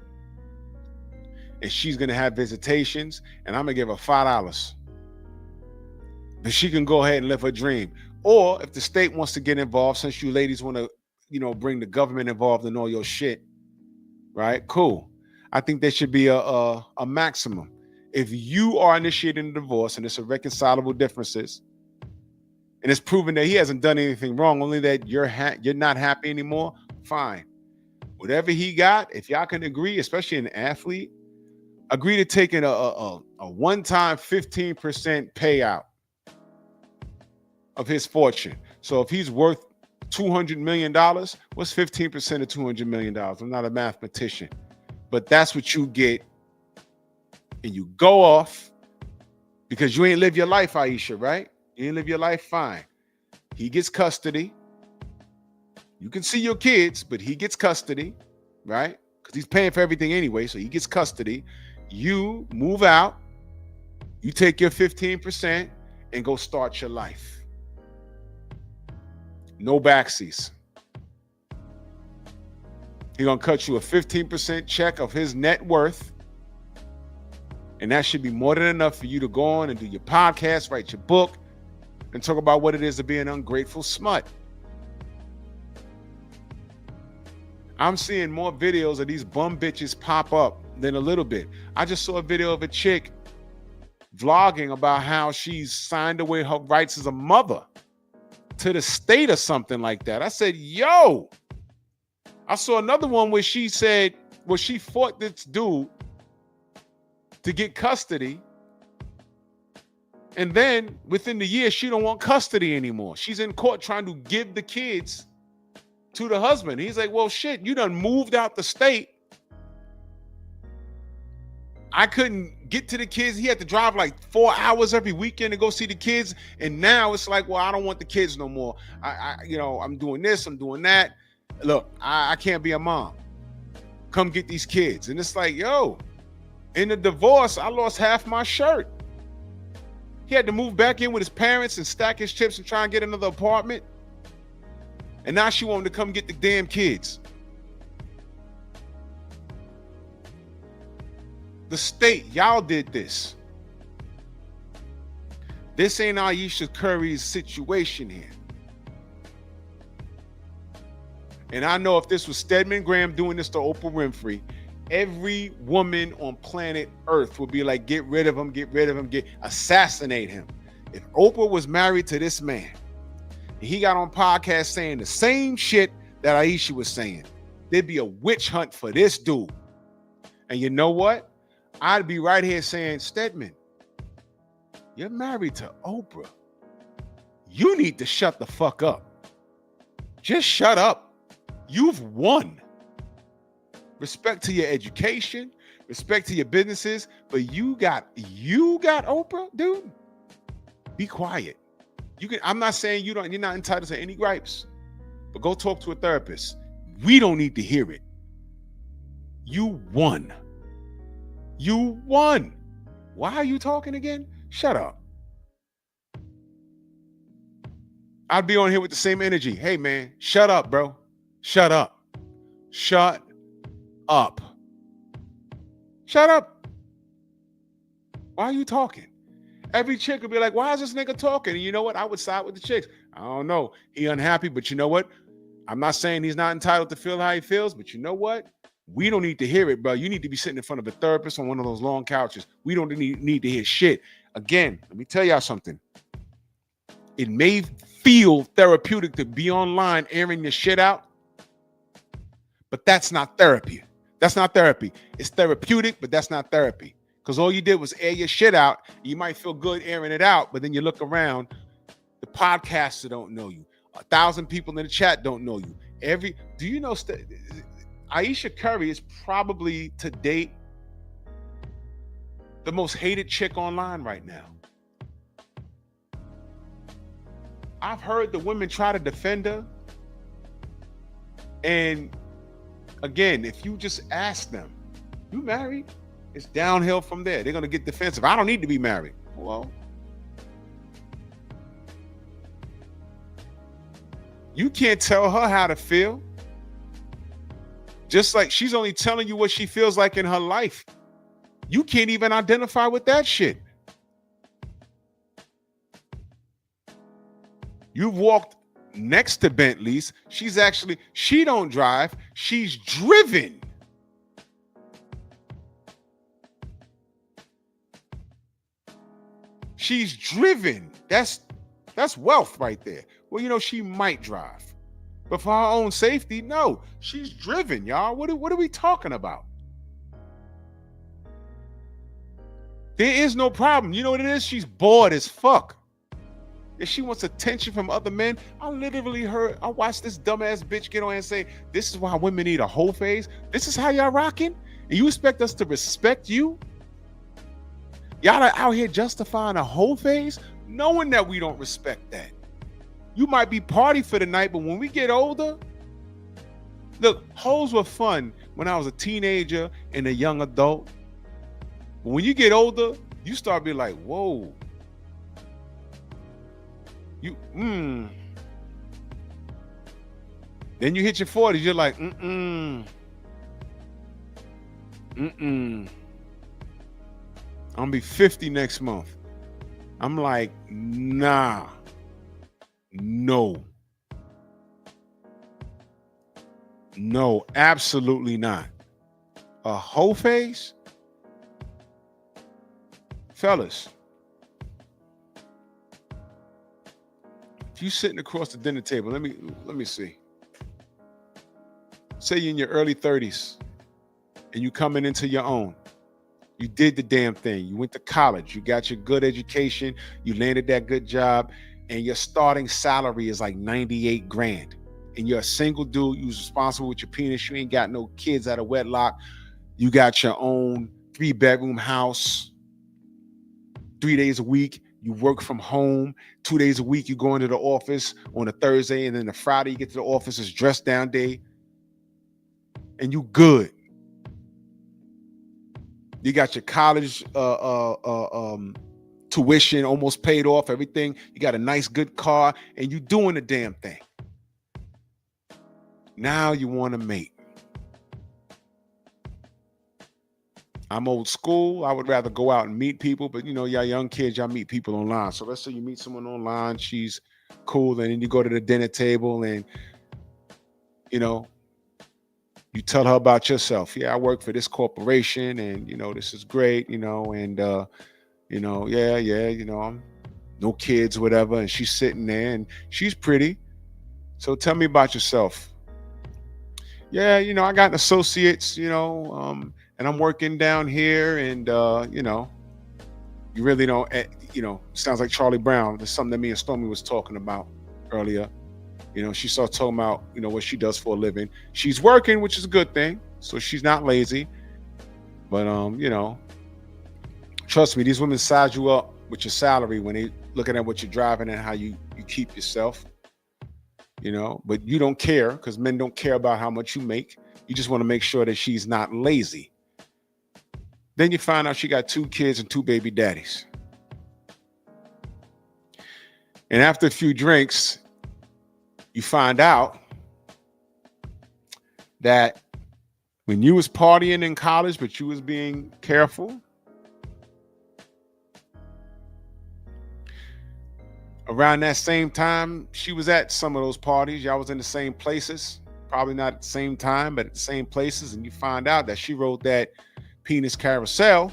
And she's going to have visitations. And I'm going to give her $5. But she can go ahead and live her dream. Or if the state wants to get involved, since you ladies want to, bring the government involved in all your shit, right? Cool. I think there should be a maximum. If you are initiating a divorce and it's irreconcilable differences, and it's proven that he hasn't done anything wrong, only that you're not happy anymore, fine. Whatever he got, if y'all can agree, especially an athlete, agree to taking a one-time 15% payout of his fortune. So if he's worth $200 million, what's 15% of $200 million? I'm not a mathematician, but that's what you get. And you go off because you ain't live your life, Ayesha, right? You ain't live your life fine. He gets custody. You can see your kids, but he gets custody, right? Because he's paying for everything anyway, so he gets custody. You move out, you take your 15% and go start your life. No backsies. He's gonna cut you a 15% check of his net worth. And that should be more than enough for you to go on and do your podcast, write your book, and talk about what it is to be an ungrateful smut. I'm seeing more videos of these bum bitches pop up than a little bit. I just saw a video of a chick vlogging about how she's signed away her rights as a mother to the state or something like that. I said, yo. I saw another one where she said, well, she fought this dude to get custody. And then within the year, she don't want custody anymore. She's in court trying to give the kids to the husband. He's like, well, shit, you done moved out the state. I couldn't get to the kids. He had to drive like 4 hours every weekend to go see the kids. And now it's like, well, I don't want the kids no more. I'm doing this, I'm doing that. Look, I can't be a mom. Come get these kids. And it's like, yo, in the divorce, I lost half my shirt. He had to move back in with his parents and stack his chips and try and get another apartment. And now she wanted to come get the damn kids. The state, y'all did this. This ain't Ayesha Curry's situation here. And I know if this was Stedman Graham doing this to Oprah Winfrey, every woman on planet Earth would be like, get rid of him, assassinate him. If Oprah was married to this man, and he got on podcasts saying the same shit that Ayesha was saying, there'd be a witch hunt for this dude. And you know what? I'd be right here saying, Stedman, you're married to Oprah. You need to shut the fuck up. Just shut up. You've won. Respect to your education, respect to your businesses, but you got Oprah, dude. Be quiet. I'm not saying you're not entitled to any gripes, but go talk to a therapist. We don't need to hear it. You won. You won. Why are you talking again? Shut up. I'd be on here with the same energy. Hey, man, shut up, bro. Shut up. Shut up. Shut up. Why are you talking? Every chick would be like, why is this nigga talking? And you know what? I would side with the chicks. I don't know. He unhappy, but you know what? I'm not saying he's not entitled to feel how he feels, but you know what? We don't need to hear it, bro. You need to be sitting in front of a therapist on one of those long couches. We don't need to hear shit. Again, let me tell y'all something. It may feel therapeutic to be online airing your shit out, but that's not therapy. That's not therapy. It's therapeutic, but that's not therapy. Because all you did was air your shit out. You might feel good airing it out, but then you look around, the podcaster don't know you. 1,000 people in the chat don't know you. Do you know Ayesha Curry is probably to date the most hated chick online right now. I've heard the women try to defend her. And again, if you just ask them, you married? It's downhill from there. They're going to get defensive. I don't need to be married. Well, you can't tell her how to feel. Just like she's only telling you what she feels like in her life. You can't even identify with that shit. You've walked next to Bentleys. She don't drive. She's driven. She's driven. That's wealth right there. Well, she might drive. But for her own safety, no. She's driven, y'all. What are we talking about? There is no problem. You know what it is? She's bored as fuck. If she wants attention from other men, I watched this dumbass bitch get on and say, this is why women need a whole phase. This is how y'all rocking? And you expect us to respect you? Y'all are out here justifying a whole phase, knowing that we don't respect that. You might be party for the night, but when we get older, look, hoes were fun when I was a teenager and a young adult. But when you get older, you start being like, whoa. Then you hit your 40s, you're like, I'm gonna be 50 next month. I'm like, nah, no, absolutely not. A whole face? Fellas, if you sitting across the dinner table, let me see. Say you're in your early 30s and you coming into your own. You did the damn thing. You went to college. You got your good education. You landed that good job. And your starting salary is like 98 grand. And you're a single dude. You're responsible with your penis. You ain't got no kids out of wedlock. You got your own 3-bedroom house. 3 days a week, you work from home. 2 days a week, you go into the office on a Thursday. And then the Friday, you get to the office, it's dress down day. And you good. You got your college tuition almost paid off, everything. You got a nice, good car, and you doing the damn thing. Now you want to mate. I'm old school. I would rather go out and meet people, but y'all young kids, y'all meet people online. So let's say you meet someone online, she's cool, and then you go to the dinner table and, you tell her about yourself. Yeah, I work for this corporation and, this is great, and, I'm no kids, whatever. And she's sitting there and she's pretty. So tell me about yourself. Yeah, I got an associates, and I'm working down here and, you really don't, sounds like Charlie Brown. That's something that me and Stormy was talking about earlier. She started talking about, what she does for a living. She's working, which is a good thing. So she's not lazy. But, trust me, these women size you up with your salary when they looking at what you're driving and how you keep yourself, but you don't care because men don't care about how much you make. You just want to make sure that she's not lazy. Then you find out she got 2 kids and 2 baby daddies. And after a few drinks, you find out that when you was partying in college, but you was being careful, around that same time, she was at some of those parties. Y'all was in the same places, probably not at the same time, but at the same places. And you find out that she rode that penis carousel.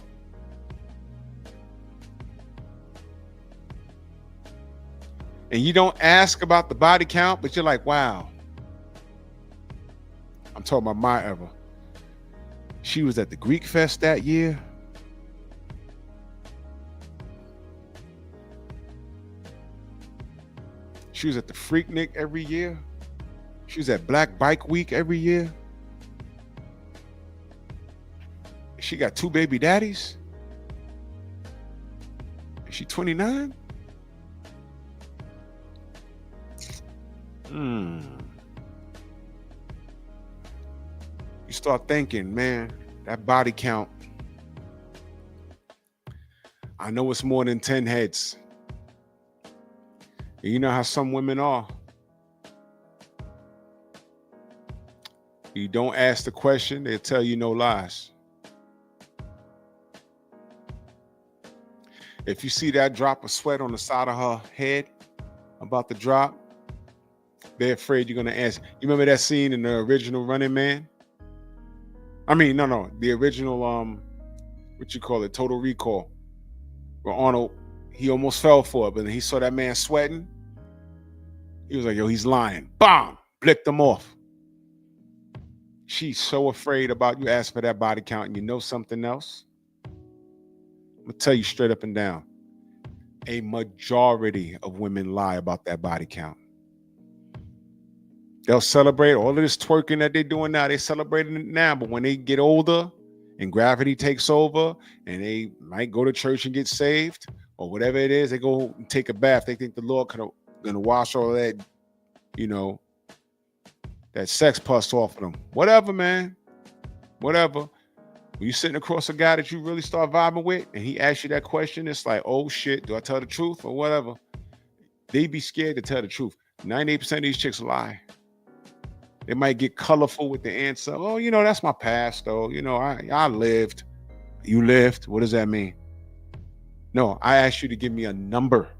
And you don't ask about the body count, but you're like, wow. I'm talking about my ever. She was at the Greek Fest that year. She was at the Freaknik every year. She was at Black Bike Week every year. She got 2 baby daddies. Is she 29? You start thinking, man, that body count. I know it's more than 10 heads. And you know how some women are. You don't ask the question, they'll tell you no lies. If you see that drop of sweat on the side of her head about to drop, they're afraid you're going to ask. You remember that scene in the original Running Man? I mean, no. The original, Total Recall. Where Arnold, he almost fell for it, but then he saw that man sweating. He was like, yo, he's lying. Bam! Blicked him off. She's so afraid about you asking for that body count. And you know something else? I'm gonna tell you straight up and down. A majority of women lie about that body count. They'll celebrate all of this twerking that they're doing now. They're celebrating it now, but when they get older and gravity takes over and they might go to church and get saved or whatever it is, they go and take a bath. They think the Lord gonna wash all of that, that sex pus off of them. Whatever, man. Whatever. When you sitting across a guy that you really start vibing with and he asks you that question, it's like, oh shit, do I tell the truth or whatever? They be scared to tell the truth. 98% of these chicks lie. They might get colorful with the answer. Oh, that's my past, though. I lived. You lived? What does that mean? No, I asked you to give me a number.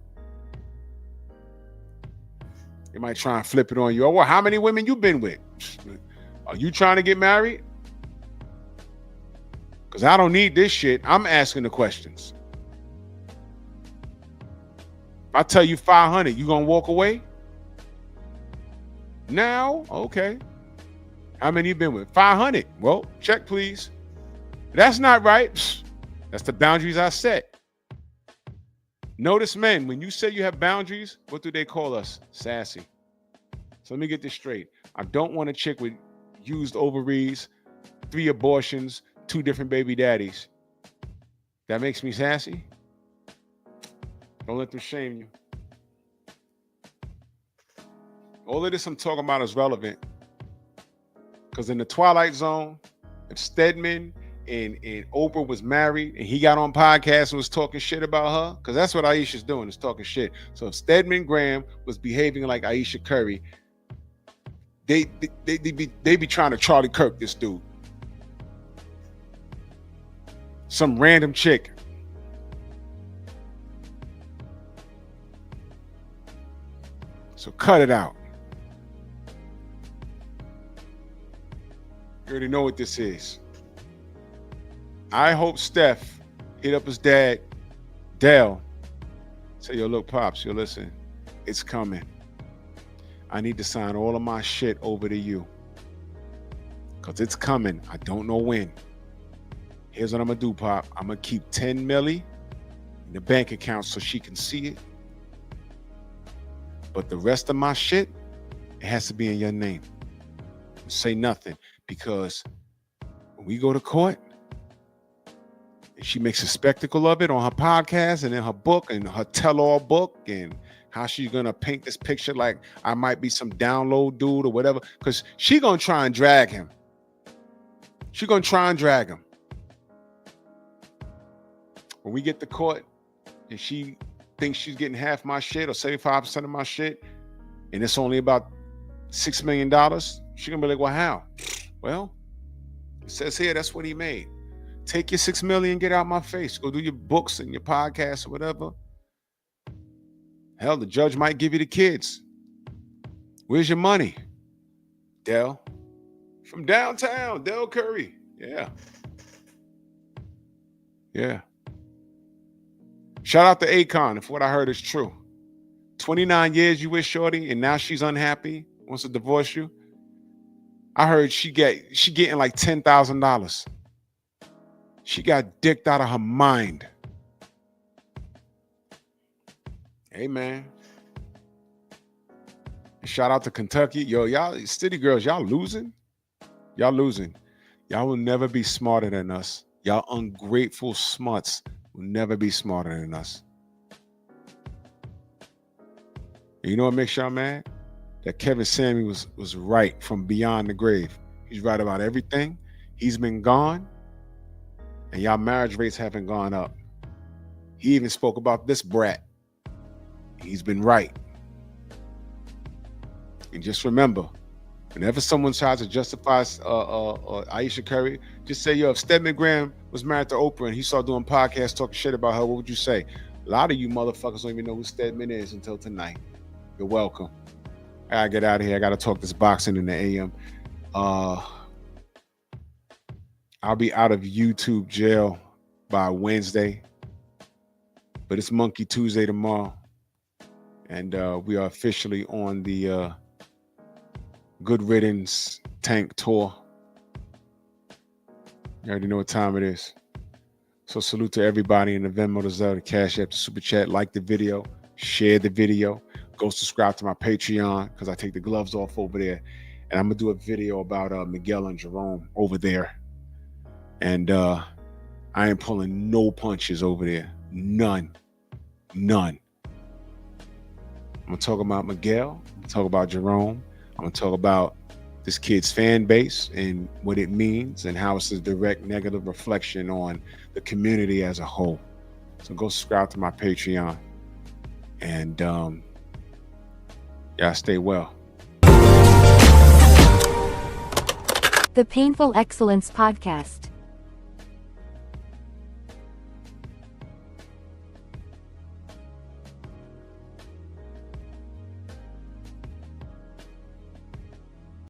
They might try and flip it on you. Oh, well, how many women you been with? Are you trying to get married? Because I don't need this shit. I'm asking the questions. If I tell you 500, you going to walk away? Now? Okay. How many you been with? 500. Well, check, please. That's not right. That's the boundaries I set. Notice, men, when you say you have boundaries, what do they call us? Sassy. So let me get this straight. I don't want a chick with used ovaries, 3 abortions, 2 different baby daddies. That makes me sassy? Don't let them shame you. All of this I'm talking about is relevant because in the Twilight Zone, if Stedman and Oprah was married and he got on podcasts and was talking shit about her, because that's what Ayesha's doing, is talking shit. So if Stedman Graham was behaving like Ayesha Curry, they be trying to Charlie Kirk this dude. Some random chick. So cut it out. You already know what this is. I hope Steph hit up his dad, Dell, say, yo, look, Pops, yo, listen, it's coming. I need to sign all of my shit over to you. Because it's coming. I don't know when. Here's what I'm going to do, Pop. I'm going to keep 10 milli in the bank account so she can see it. But the rest of my shit, it has to be in your name. Say nothing. Because when we go to court, and she makes a spectacle of it on her podcast and in her book and her tell-all book and how she's going to paint this picture like I might be some download dude or whatever, because she going to try and drag him. She going to try and drag him. When we get to court and she thinks she's getting half my shit or 75% of my shit, and it's only about $6 million, she's going to be like, well, how? Well, it says here, that's what he made. Take your $6 million, get out my face. Go do your books and your podcasts or whatever. Hell, the judge might give you the kids. Where's your money? Dell. From downtown, Dell Curry. Yeah. Yeah. Shout out to Akon if what I heard is true. 29 years you with shorty and now she's unhappy, wants to divorce you. I heard she getting like $10,000. She got dicked out of her mind. Hey, man. Shout out to Kentucky. Yo, y'all, city girls, y'all losing? Y'all losing. Y'all will never be smarter than us. Y'all ungrateful smuts will never be smarter than us. And you know what makes y'all mad? That Kevin Sammy was right from beyond the grave. He's right about everything. He's been gone. And y'all marriage rates haven't gone up. He even spoke about this brat. He's been right. And just remember, whenever someone tries to justify Ayesha Curry, just say, yo, if Stedman Graham was married to Oprah and he started doing podcasts talking shit about her, what would you say? A lot of you motherfuckers don't even know who Stedman is until tonight. You're welcome. I gotta get out of here. I gotta talk this boxing in the AM. I'll be out of YouTube jail by Wednesday, but it's Monkey Tuesday tomorrow. And we are officially on the Good Riddance Tank Tour. You already know what time it is. So salute to everybody in the Venmo, the Zelle, the Cash App, the Super Chat. Like the video, share the video, go subscribe to my Patreon because I take the gloves off over there. And I'm going to do a video about Miguel and Jerome over there. And I ain't pulling no punches over there. None. I'm going to talk about Miguel. I'm going to talk about Jerome. I'm going to talk about this kid's fan base and what it means and how it's a direct negative reflection on the community as a whole. So go subscribe to my Patreon and y'all stay well. The Painful Excellence Podcast.